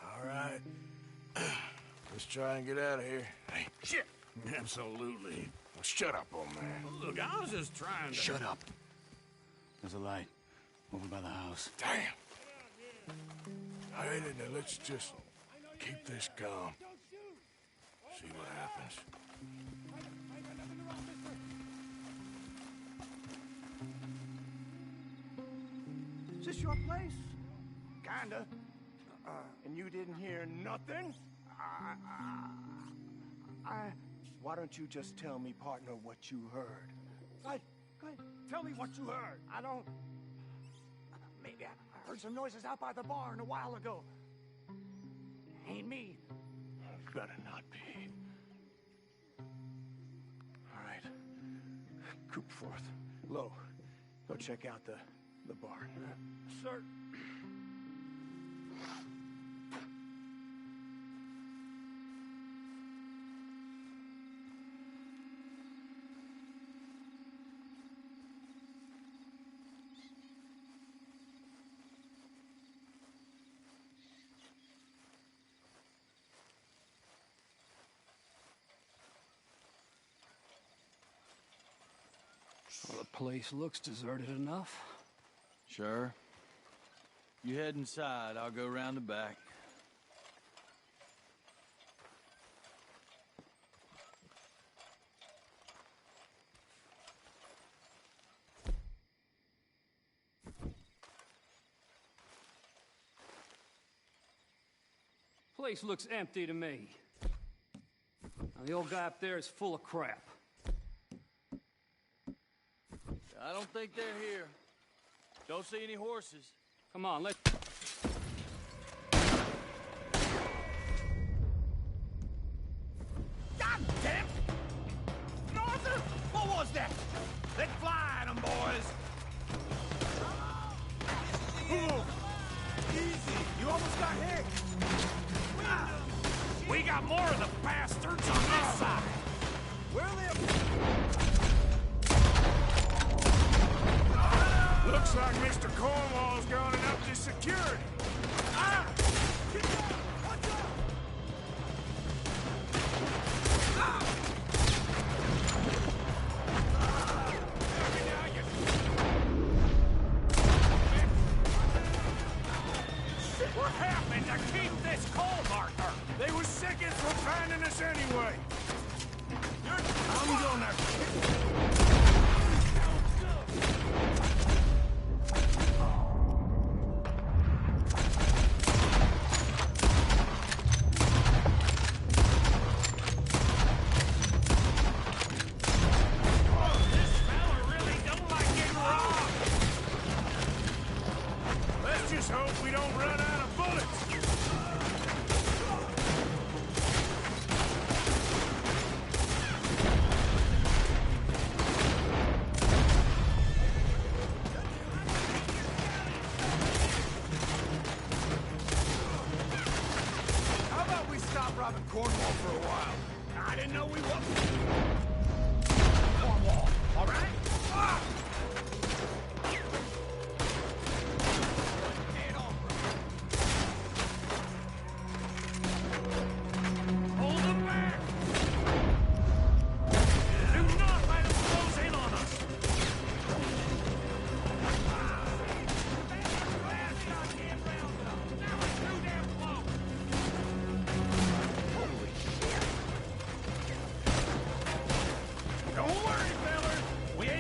All right. Let's try and get out of here. Hey, shit! Absolutely. Well, shut up, old man. Look, I was just trying to... Shut up. There's a light over by the house. Damn. All right, now let's just keep this calm. See what happens. Is this your place? Kinda. And you didn't hear nothing? Why don't you just tell me, partner, what you heard? Go ahead. Tell me what you heard. I don't... Maybe I heard some noises out by the barn a while ago. Ain't me. Better not be. All right. Coop forth. Low. Go check out the barn. Sir. Well, the place looks deserted enough. Sure. You head inside, I'll go round the back. Place looks empty to me. Now, the old guy up there is full of crap. I don't think they're here. Don't see any horses. Come on, let's... God damn! Arthur! What was that? Let's fly at 'em, boys! Easy! You almost got hit! We got more of the bastards on this side! Where are they? Looks like Mr. Cornwall's gone and upped his security. Ah! Get down! Watch out! Ah! What happened to keep this cold, Arthur? They were seconds from finding us anyway. I'm gonna... Hope we don't run out of bullets. How about we stop robbing Cornwall for a while? I didn't know we was Cornwall, all right? Ah! Don't worry, fellas. We ain't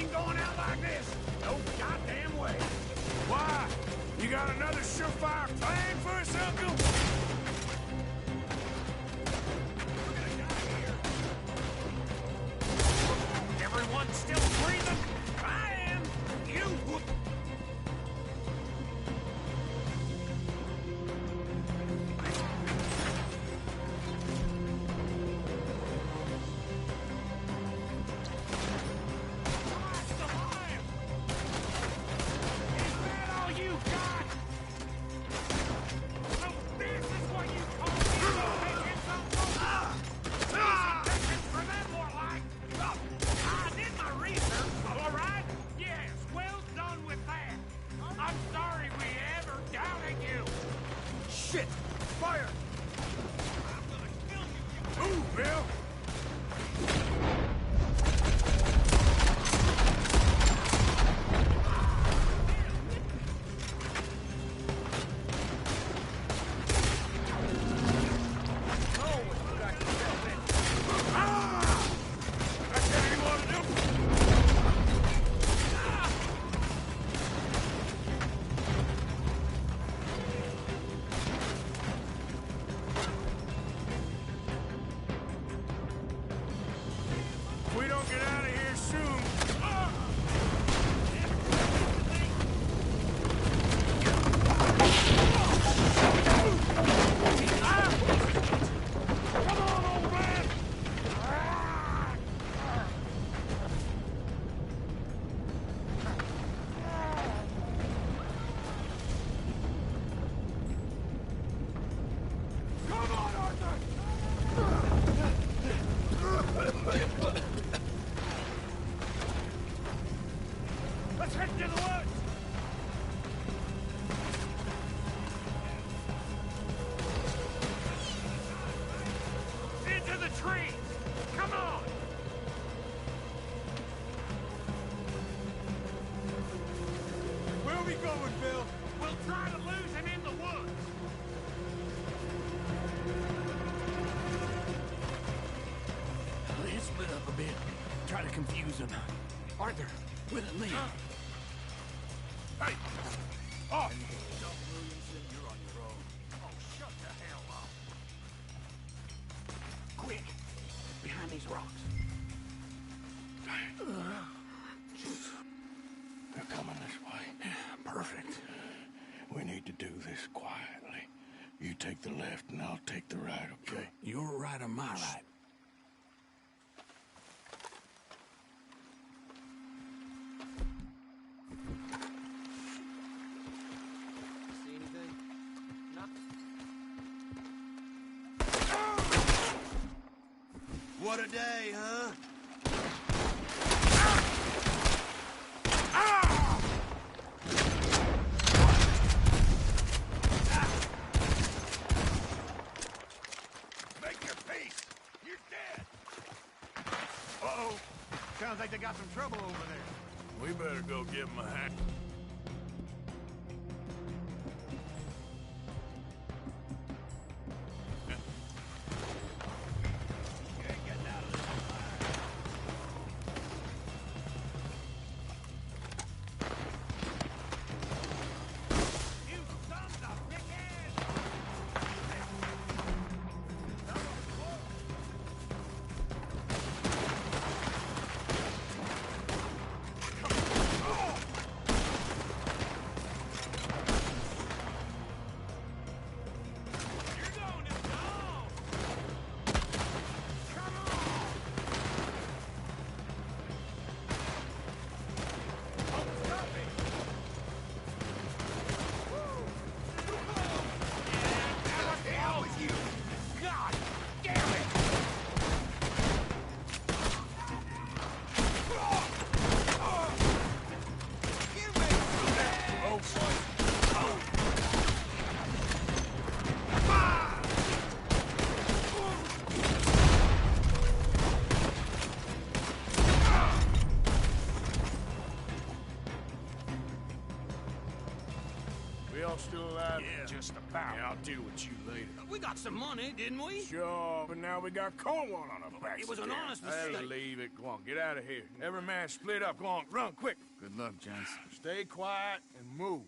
confuse them. Arthur, with it, Lee. Hey! Off! Williamson, you're on your own. Oh, shut the hell up. Quick! Behind these rocks. They're coming this way. Perfect. We need to do this quietly. You take the left and I'll take the right, okay? Your right or my right? See anything? What a day, huh? Make your peace! You're dead! Uh-oh. Sounds like they got some trouble over there. We better go give him a hand. We all still alive? Yeah, just about. Yeah, I'll deal with you later. We got some money, didn't we? Sure, but now we got Cornwall on our backs. It was an again. honest Hey, mistake. leave it. Go on, get out of here. Every man split up. Go on, run, quick. Good luck, gents. Stay quiet and move.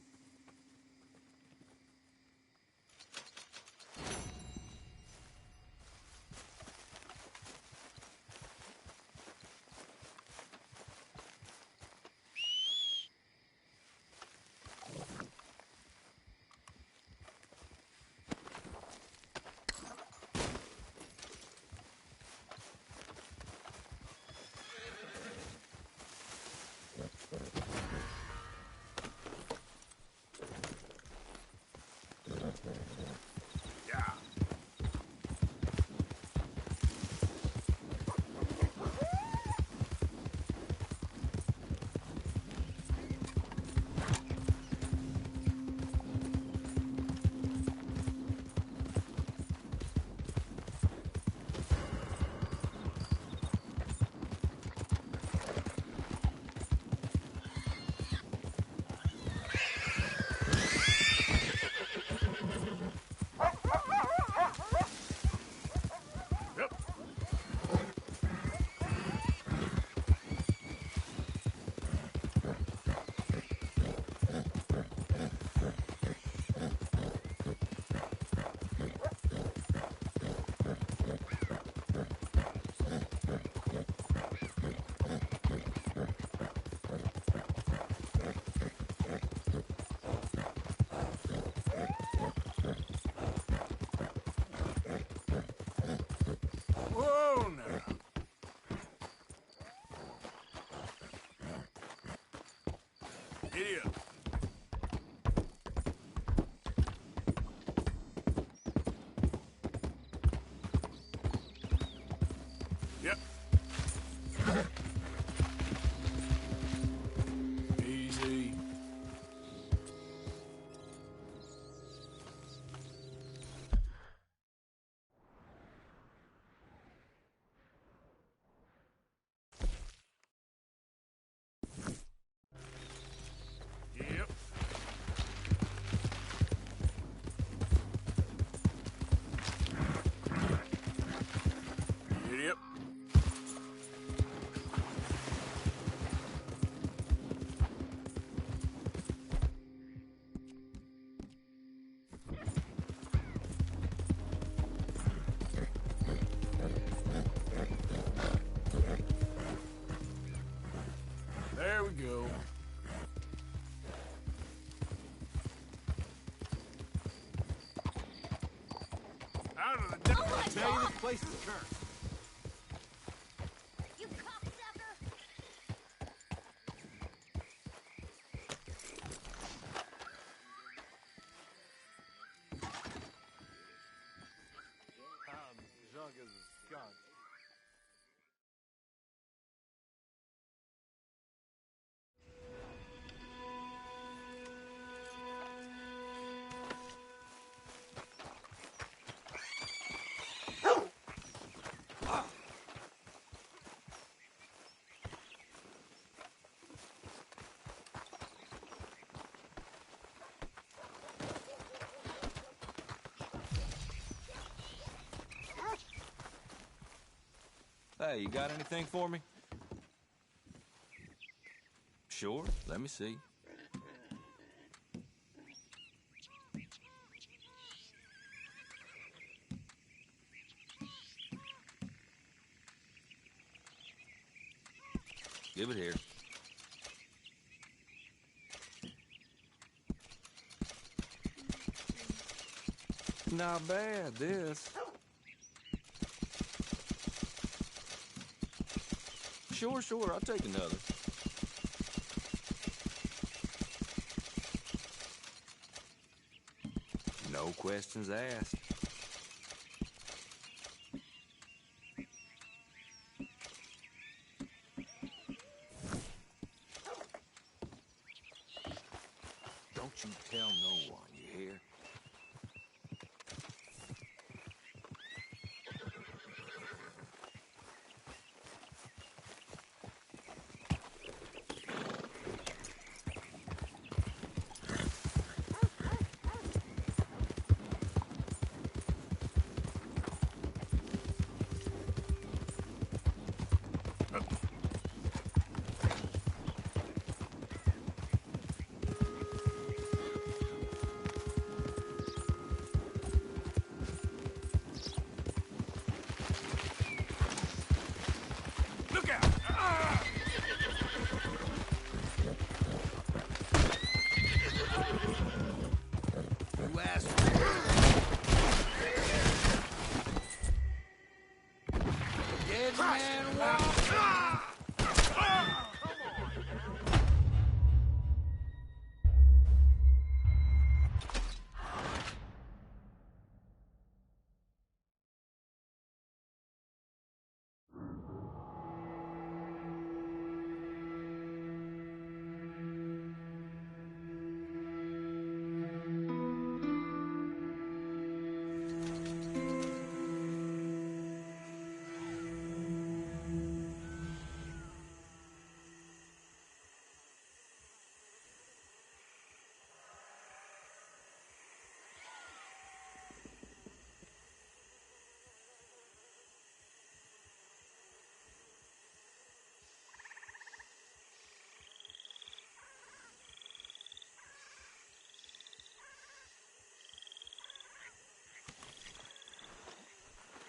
Whoa, now. Idiot. Yep. Easy. place the curse. You cocksucker! I'm drunk as a skunk. Hey, you got anything for me? Sure, let me see. Give it here. Not bad, this. Sure, I'll take another. No questions asked. Don't you tell no one, you hear?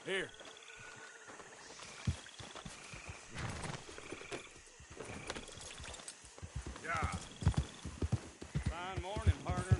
Here. Yeah. Fine morning, partner.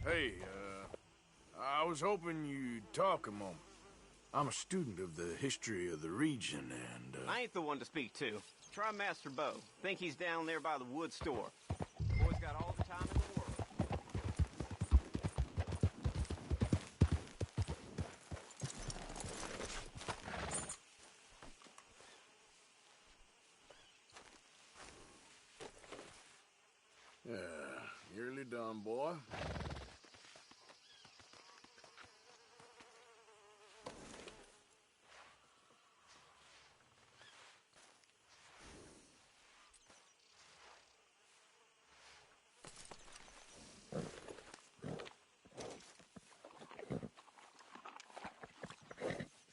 Hey, I was hoping you'd talk a moment. I'm a student of the history of the region, and, I ain't the one to speak to. Try Master Bo. Think he's down there by the wood store. Boy's got all the time in the world. you're done, boy.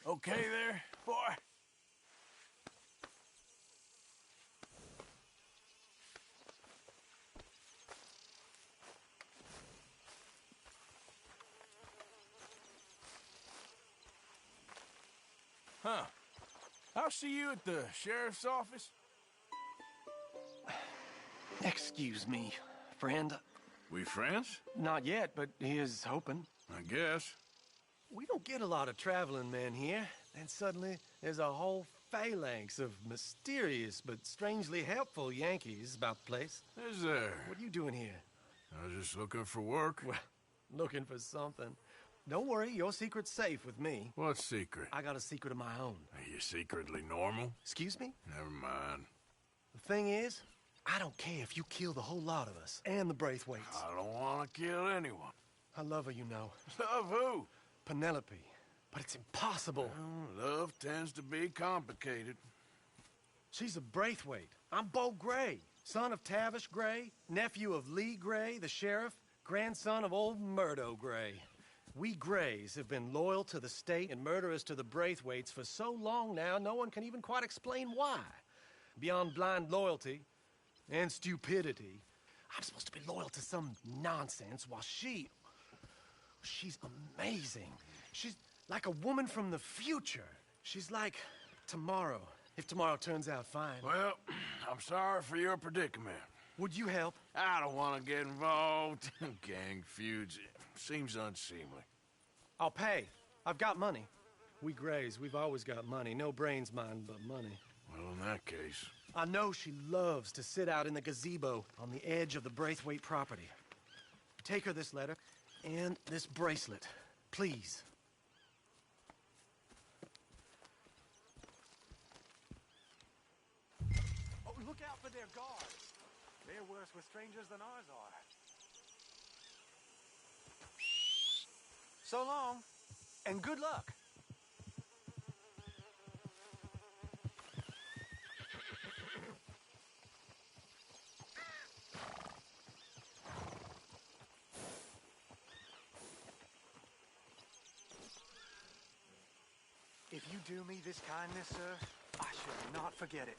Okay there, boy? Huh. I'll see you at the sheriff's office. Excuse me, friend. We friends? Not yet, but he is hoping. I guess. We don't get a lot of traveling men here. Then suddenly, there's a whole phalanx of mysterious but strangely helpful Yankees about the place. Is there? What are you doing here? I was just looking for work. Well, looking for something. Don't worry, your secret's safe with me. What secret? I got a secret of my own. Are you secretly normal? Excuse me? Never mind. The thing is, I don't care if you kill the whole lot of us and the Braithwaites. I don't want to kill anyone. I love her, you know. Love who? Penelope. But it's impossible. Well, love tends to be complicated. She's a Braithwaite. I'm Bo Gray, son of Tavish Gray, nephew of Lee Gray, the sheriff, grandson of old Murdo Gray. We Grays have been loyal to the state and murderous to the Braithwaites for so long now, no one can even quite explain why. Beyond blind loyalty and stupidity, I'm supposed to be loyal to some nonsense while she's amazing. She's like a woman from the future. She's like tomorrow, if tomorrow turns out fine. Well, I'm sorry for your predicament. Would you help? I don't want to get involved in gang feuds. Seems unseemly. I'll pay. I've got money. We Grays, we've always got money. No brains, mind, but money. Well, in that case... I know she loves to sit out in the gazebo on the edge of the Braithwaite property. Take her this letter and this bracelet, please. Oh, look out for their guards. They're worse with strangers than ours are. So long, and good luck. If you do me this kindness, sir, I shall not forget it.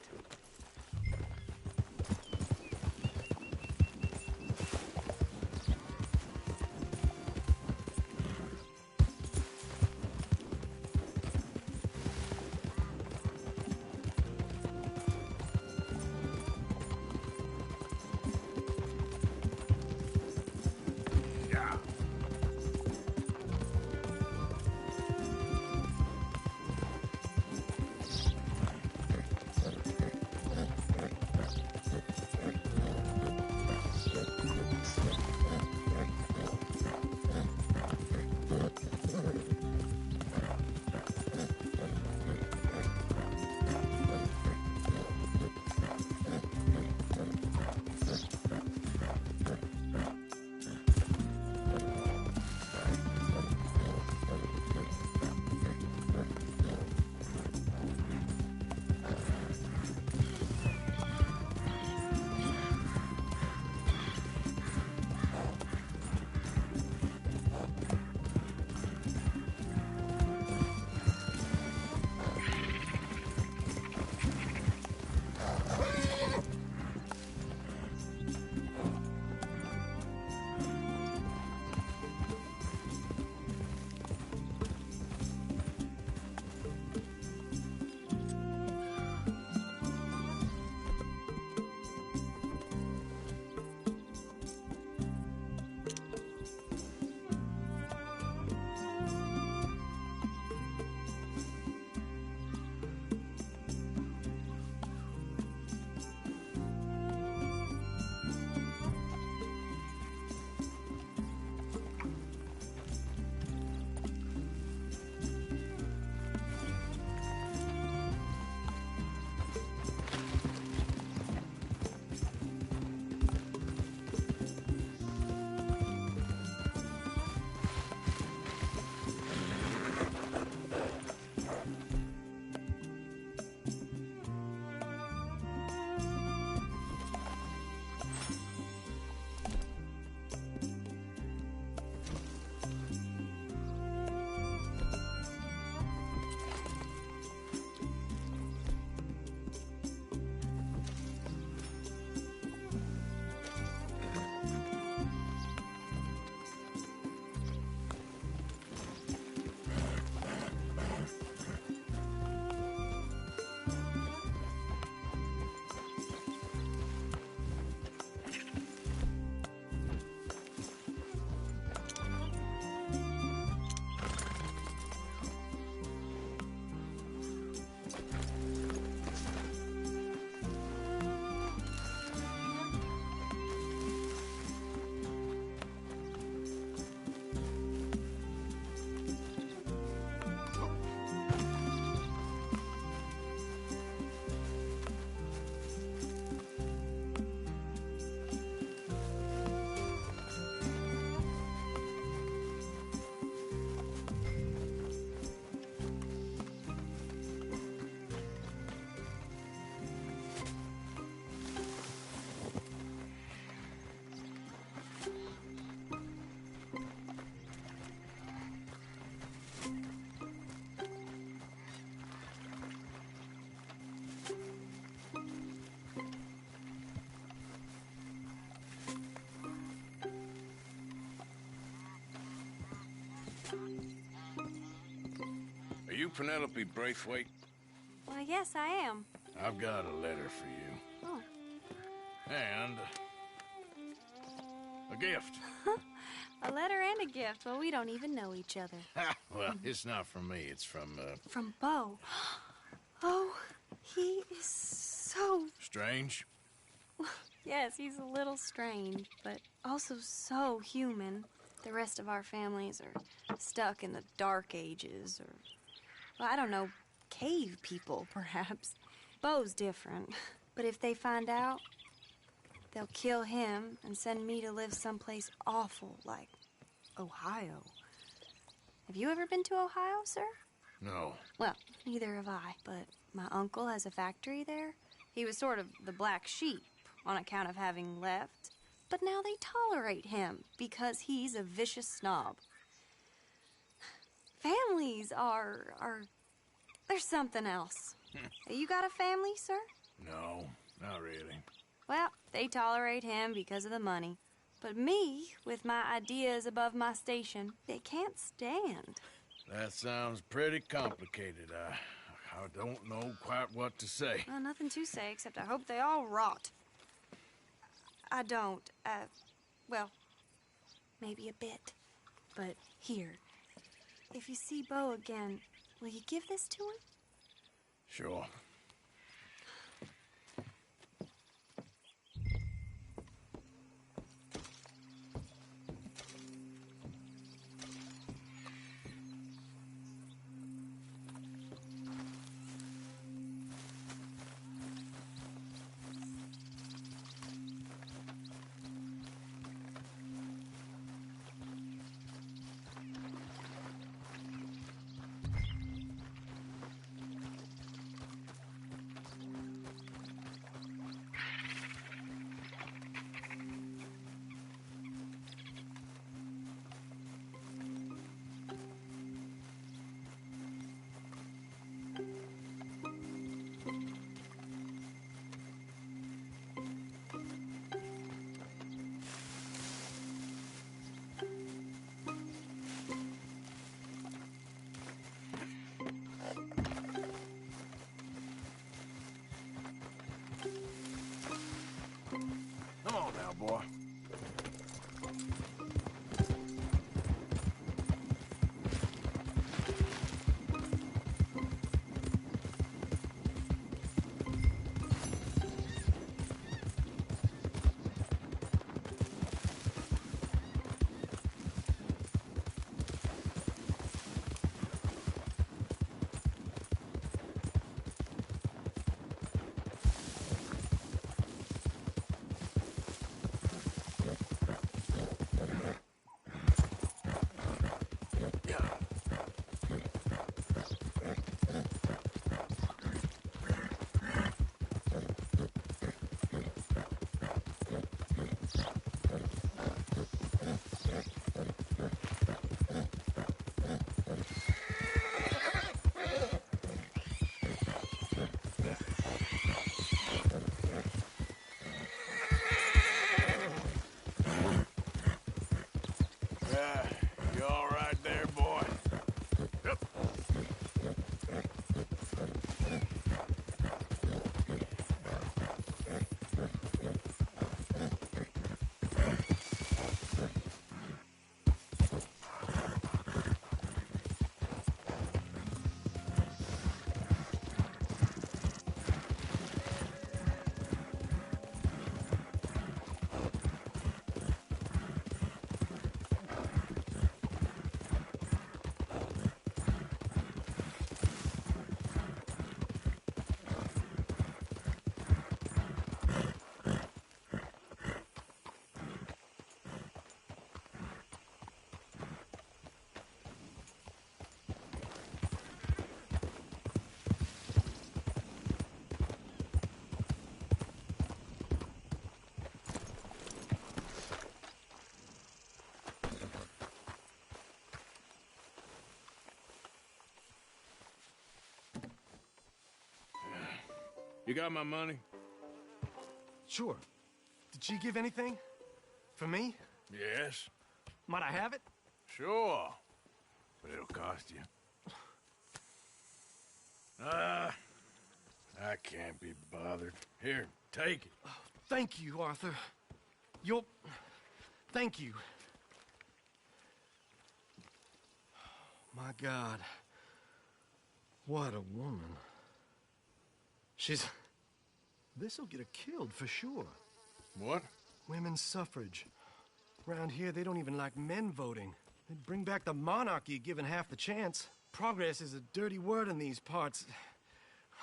you Penelope Braithwaite? Why, yes, I am. I've got a letter for you. Oh. And a gift. A letter and a gift. Well, we don't even know each other. Well, it's not from me. It's from, From Bo. Oh, he is so... Strange? Yes, he's a little strange, but also so human. The rest of our families are stuck in the Dark Ages, or, well, I don't know, cave people, perhaps. Bo's different. But if they find out, they'll kill him and send me to live someplace awful like Ohio. Have you ever been to Ohio, sir? No. Well, neither have I, but my uncle has a factory there. He was sort of the black sheep on account of having left, but now they tolerate him because he's a vicious snob. Families they're something else. You got a family, sir? No, not really. Well, they tolerate him because of the money. But me, with my ideas above my station, they can't stand. That sounds pretty complicated. I don't know quite what to say. Well, nothing to say, except I hope they all rot. I don't, well, maybe a bit. But here, if you see Bo again, will you give this to him? Sure. Come on now, boy. You all right there, boy? Yep. You got my money? Sure. Did she give anything? For me? Yes. Might I have it? Sure. But it'll cost you. can't be bothered. Here, take it. Thank you, Arthur. Thank you. My God. What a woman. This'll get her killed for sure. What? Women's suffrage. Around here, they don't even like men voting. They'd bring back the monarchy given half the chance. Progress is a dirty word in these parts.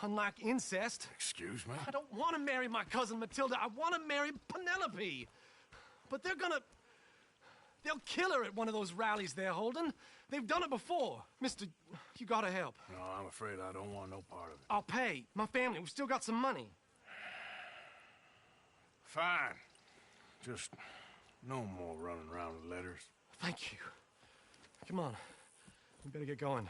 Unlike incest. Excuse me? I don't want to marry my cousin Matilda. I want to marry Penelope. But they'll kill her at one of those rallies they're holding. They've done it before. Mister, you gotta help. No, I'm afraid I don't want no part of it. I'll pay. My family, we've still got some money. Fine. Just no more running around with letters. Thank you. Come on. We better get going.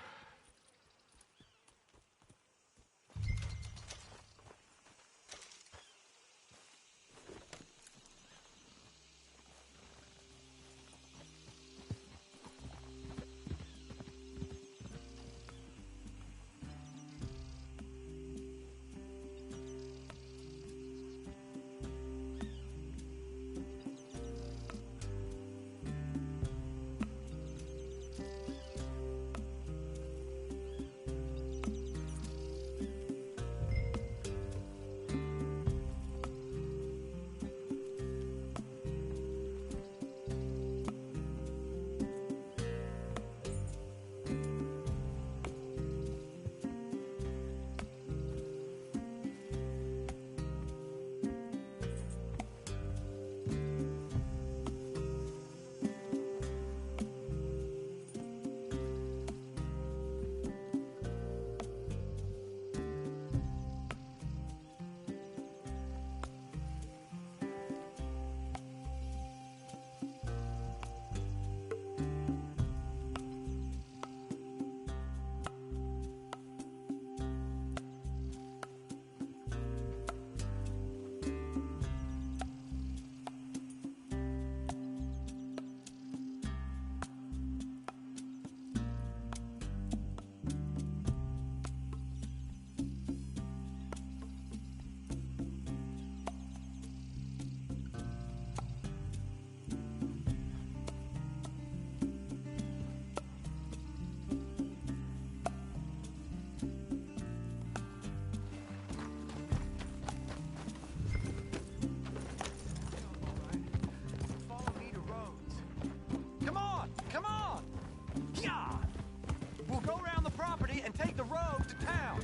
And take the road to town.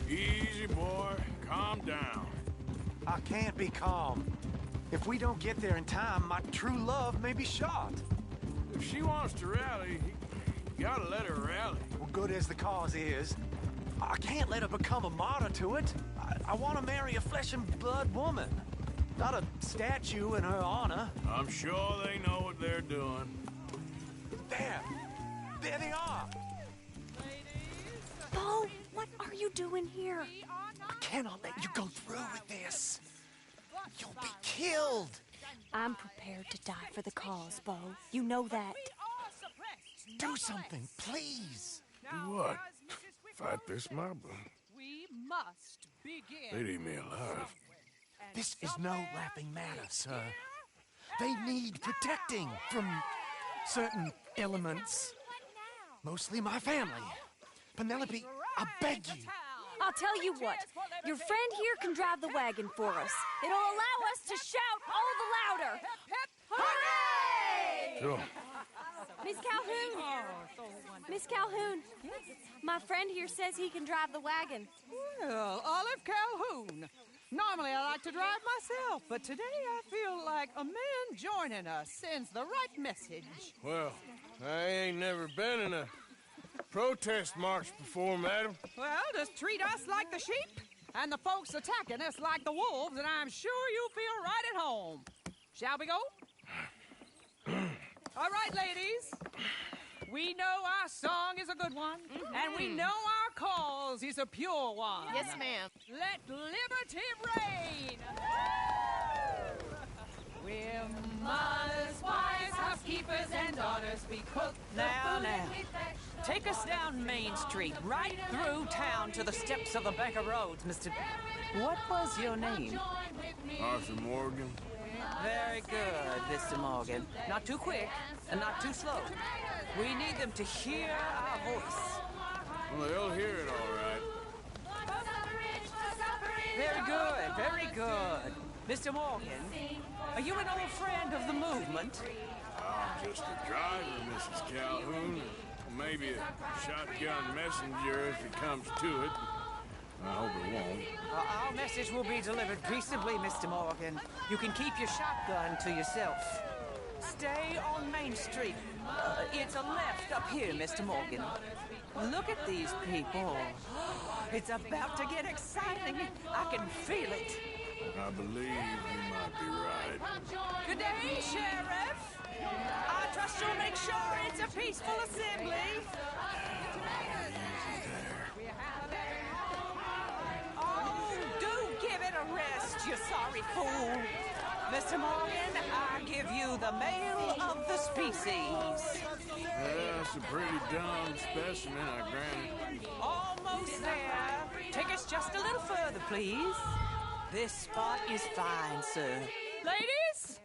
Easy, boy. Calm down. I can't be calm. If we don't get there in time, my true love may be shot. If she wants to rally, you gotta let her rally. Well, good as the cause is, I can't let her become a martyr to it. I want to marry a flesh and blood woman, not a statue in her honor. I'm sure they know what they're doing. There they are. Bo, what are you doing here? I cannot let you go through with this. You'll be killed. I'm prepared to die for the cause, Bo. You know that. Do something, please. Do what? Fight this mob? We must begin. They'd eat me alive. This is no laughing matter, sir. They need protecting from certain elements. Mostly my family. Penelope, I beg you. I'll tell you what. Your friend here can drive the wagon for us. It'll allow us to shout all the louder. Hooray! Sure. Miss Calhoun! Miss Calhoun! My friend here says he can drive the wagon. Well, Olive Calhoun. Normally I like to drive myself, but today I feel like a man joining us sends the right message. Well, I ain't never been in a protest march before, madam. Well, just treat us like the sheep, and the folks attacking us like the wolves, and I'm sure you'll feel right at home. Shall we go? All right, ladies. We know our song is a good one, and we know our cause is a pure one. Yes, ma'am. Let liberty reign! We're mothers, wives, housekeepers, and daughters. We cook Now, the food now. and we fetch the Take us down Main Street, right through town to the steps of the Bank of Rhodes, Mr. What was your name? Arthur Morgan. Very good, Mr. Morgan. Not too quick and not too slow. We need them to hear our voice. Well, they'll hear it all right. Very good, very good. Mr. Morgan, are you an old friend of the movement? I'm just a driver, Mrs. Calhoun. Maybe a shotgun messenger if it comes to it. I hope it won't. Our message will be delivered peaceably, Mr. Morgan. You can keep your shotgun to yourself. Stay on Main Street. It's a left up here, Mr. Morgan. Look at these people. It's about to get exciting. I can feel it. I believe you might be right. Good day, Sheriff. I trust you'll make sure it's a peaceful assembly. Oh, do give it a rest, you sorry fool. Mr. Morgan, I give you the male of the species. That's a pretty dumb specimen, I grant it. Almost there. Take us just a little further, please. This spot is fine, sir. Ladies,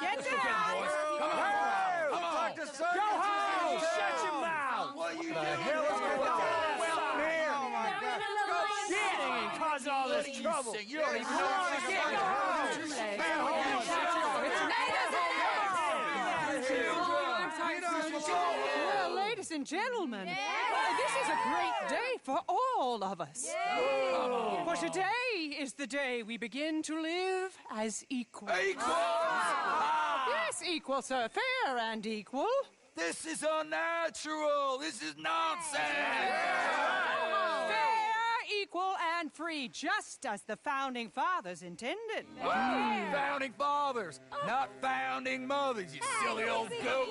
get down! Come on! Come on! Go home! Shut your mouth! What are you doing? The hell is going on? Well, here! Oh, my God. Go shit and cause all this trouble. You don't even know what to get. Go home! Man, hold Well, ladies and gentlemen, this is a great day for all of us. For today is the day we begin to live as equals. Equal? Yes, equal, sir. Fair and equal. This is unnatural. This is nonsense. Fair, equal, and free, just as the Founding Fathers intended. Founding fathers, not founding mothers, you silly old goat.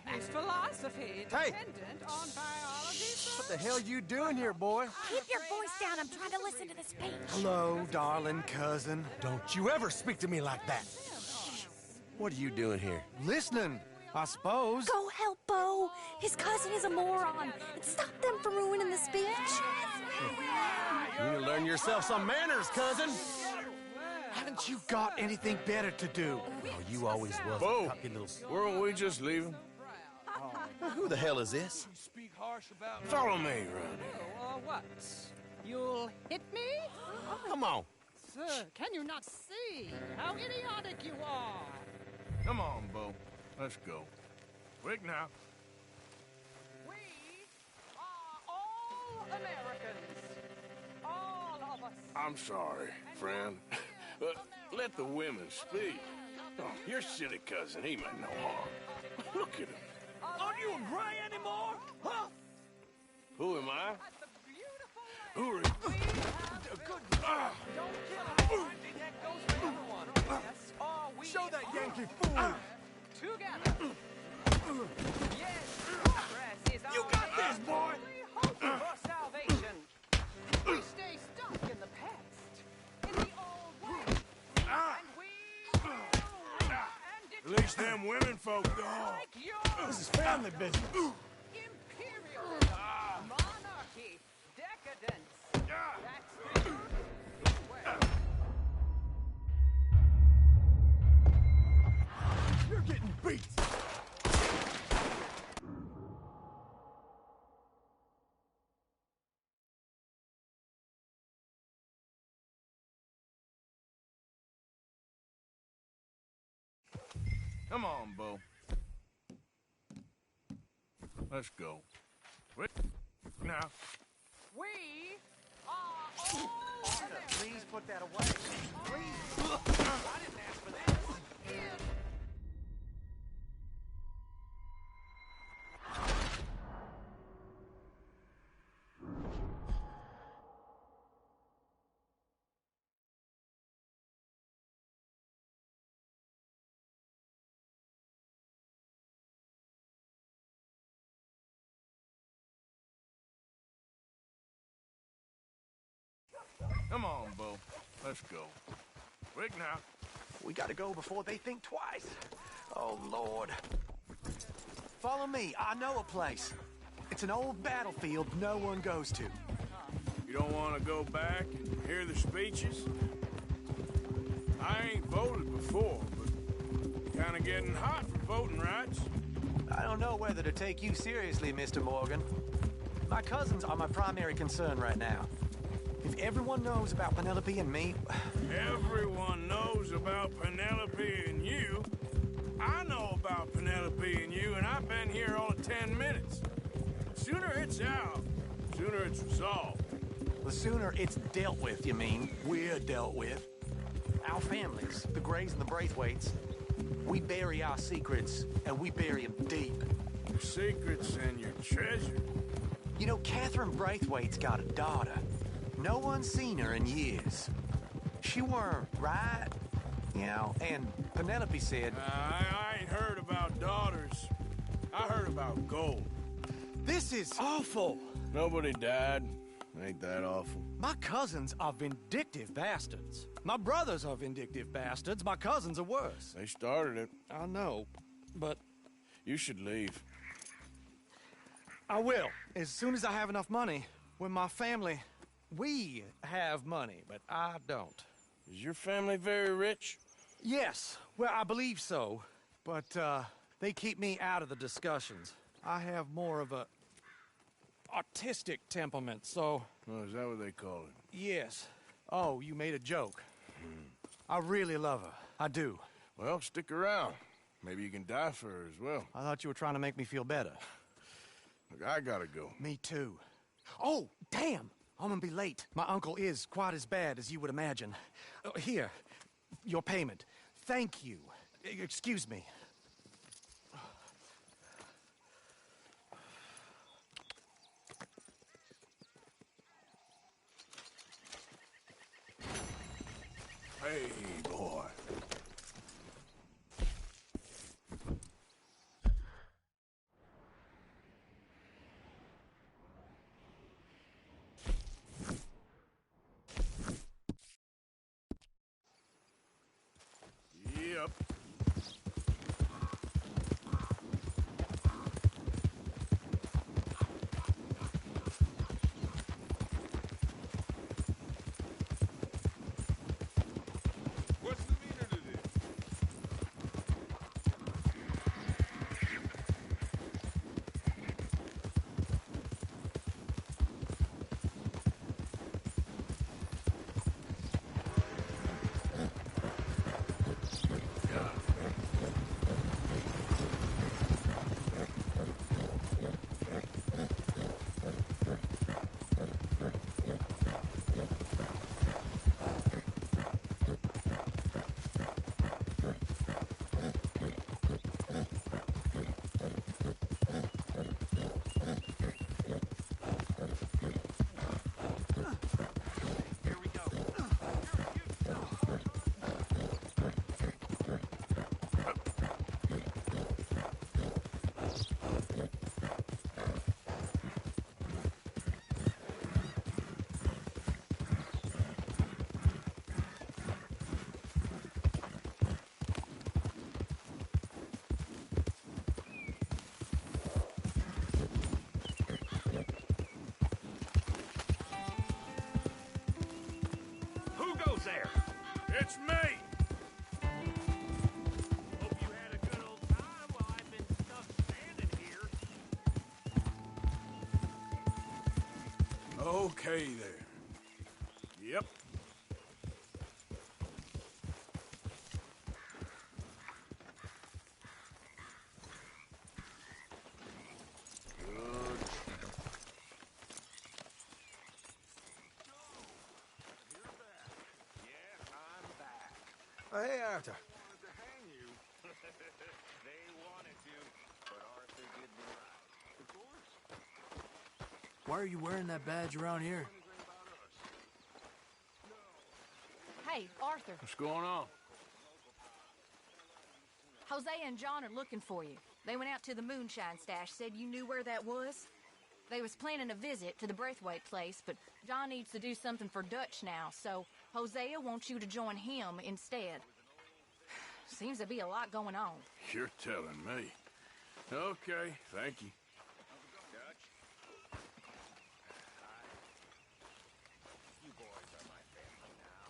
His philosophy dependent on biology. What the hell you doing here, boy? Keep your voice down. I'm trying to listen to the speech. Hello, darling cousin. Don't you ever speak to me like that. What are you doing here? Listening, I suppose. Go help Bo. His cousin is a moron. And stop them from ruining the speech. You need to learn yourself some manners, cousin. Haven't you got anything better to do? Oh, you always was Bo, a cocky little... weren't we just leaving? Who the hell is this? Follow me, Ronnie. What? You'll hit me? Come on. Sir, can you not see how idiotic you are? Come on, Bo. Let's go. Quick now. We are all Americans. All of us. I'm sorry, friend. Let the women speak. Oh, your silly cousin, he meant no harm. Look at him. Aren't you a gray anymore? Huh? Who am I? Who are you? Show that Yankee fool! Together. Yes, progress is You got this, boy! hope for salvation. We stay stuck in the past, in the old way, and we At least them women folk don't. like your This is family business. imperialism, monarchy, decadence. That's the way. You're getting beat. Come on, Bo. Let's go. Quick now. We are all Please put that away. Please. I didn't ask for this. In Come on, Bo. Let's go. Quick now. We gotta go before they think twice. Oh, Lord. Follow me. I know a place. It's an old battlefield no one goes to. You don't want to go back and hear the speeches? I ain't voted before, but kind of getting hot for voting rights. I don't know whether to take you seriously, Mr. Morgan. My cousins are my primary concern right now. If everyone knows about Penelope and me... Everyone knows about Penelope and you. I know about Penelope and you, and I've been here all of 10 minutes. Sooner it's out, sooner it's resolved. The sooner it's dealt with, you mean, we're dealt with. Our families, the Grays and the Braithwaites, we bury our secrets, and we bury them deep. Your secrets and your treasure. You know, Catherine Braithwaite's got a daughter. No one's seen her in years. She weren't right, you know, and Penelope said... I ain't heard about daughters. I heard about gold. This is awful. Nobody died. Ain't that awful? My cousins are vindictive bastards. My brothers are vindictive bastards. My cousins are worse. They started it. I know, but... You should leave. I will, as soon as I have enough money. When my family... We have money, but I don't. Is your family very rich? Yes, well, I believe so. But, they keep me out of the discussions. I have more of a... artistic temperament, so... Oh, is that what they call it? Yes. Oh, you made a joke. I really love her. I do. Well, stick around. Maybe you can die for her as well. I thought you were trying to make me feel better. Look, I gotta go. Me too. Oh, damn! I'm gonna be late. My uncle is quite as bad as you would imagine. Here, your payment. Thank you. Excuse me. Hey, boy. Yep. What's the meaning of this? There. It's me! Hope you had a good old time while I've been stuck standing here. Okay, there. Yep. Hey, Arthur. They wanted to, but Arthur did the right. Of course. Why are you wearing that badge around here? Hey, Arthur. What's going on? Jose and John are looking for you. They went out to the moonshine stash, said you knew where that was. They was planning a visit to the Braithwaite place, but John needs to do something for Dutch now, so Hosea wants you to join him instead. Seems to be a lot going on. You're telling me. Okay, thank you. You boys are my family now.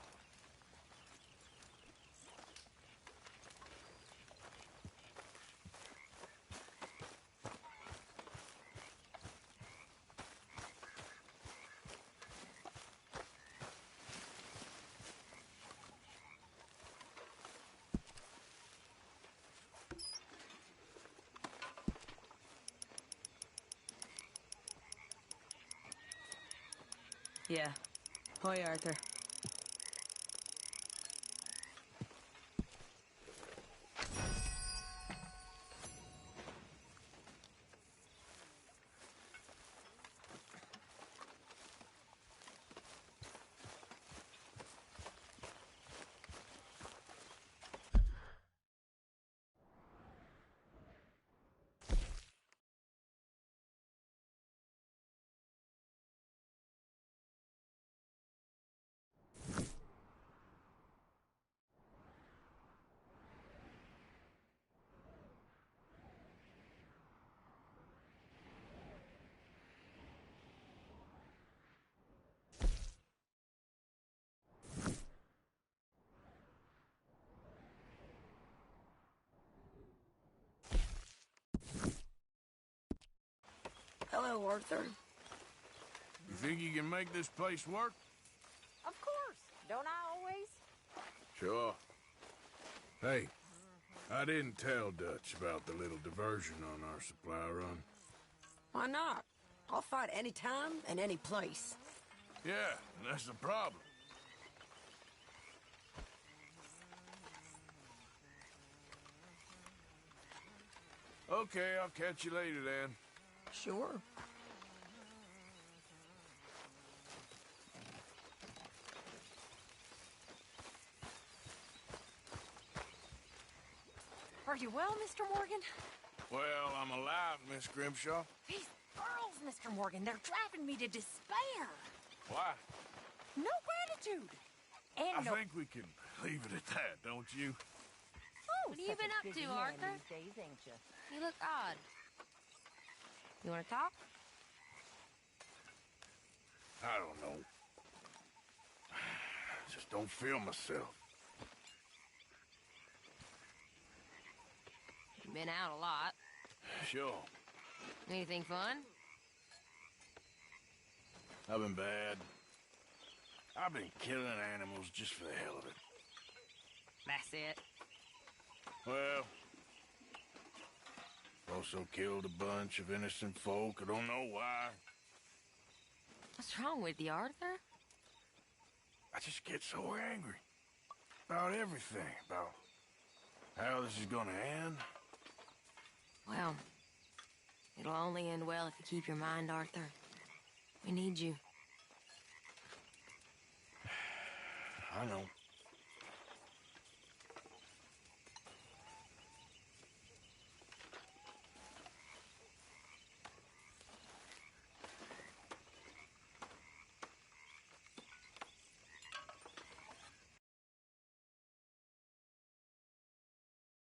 Yeah. Hoi, Arthur. Hello, Arthur. You think you can make this place work? Of course. Don't I always? Sure. Hey, I didn't tell Dutch about the little diversion on our supply run. Why not? I'll fight any time and any place. Yeah, that's the problem. Okay, I'll catch you later then. Sure. Are you well, Mr. Morgan? Well, I'm alive, Miss Grimshaw. These girls, Mr. Morgan, they're driving me to despair. Why? No gratitude. And I think we can leave it at that, don't you? Oh, What have you been up to, Arthur? These days, ain't you? You look odd. You want to talk? I don't know. I just don't feel myself. You've been out a lot. Sure. Anything fun? I've been bad. I've been killing animals just for the hell of it. That's it. Well, also killed a bunch of innocent folk. I don't know why. What's wrong with you, Arthur? I just get so angry. About everything. About how this is gonna end. Well, it'll only end well if you keep your mind, Arthur. We need you. I know.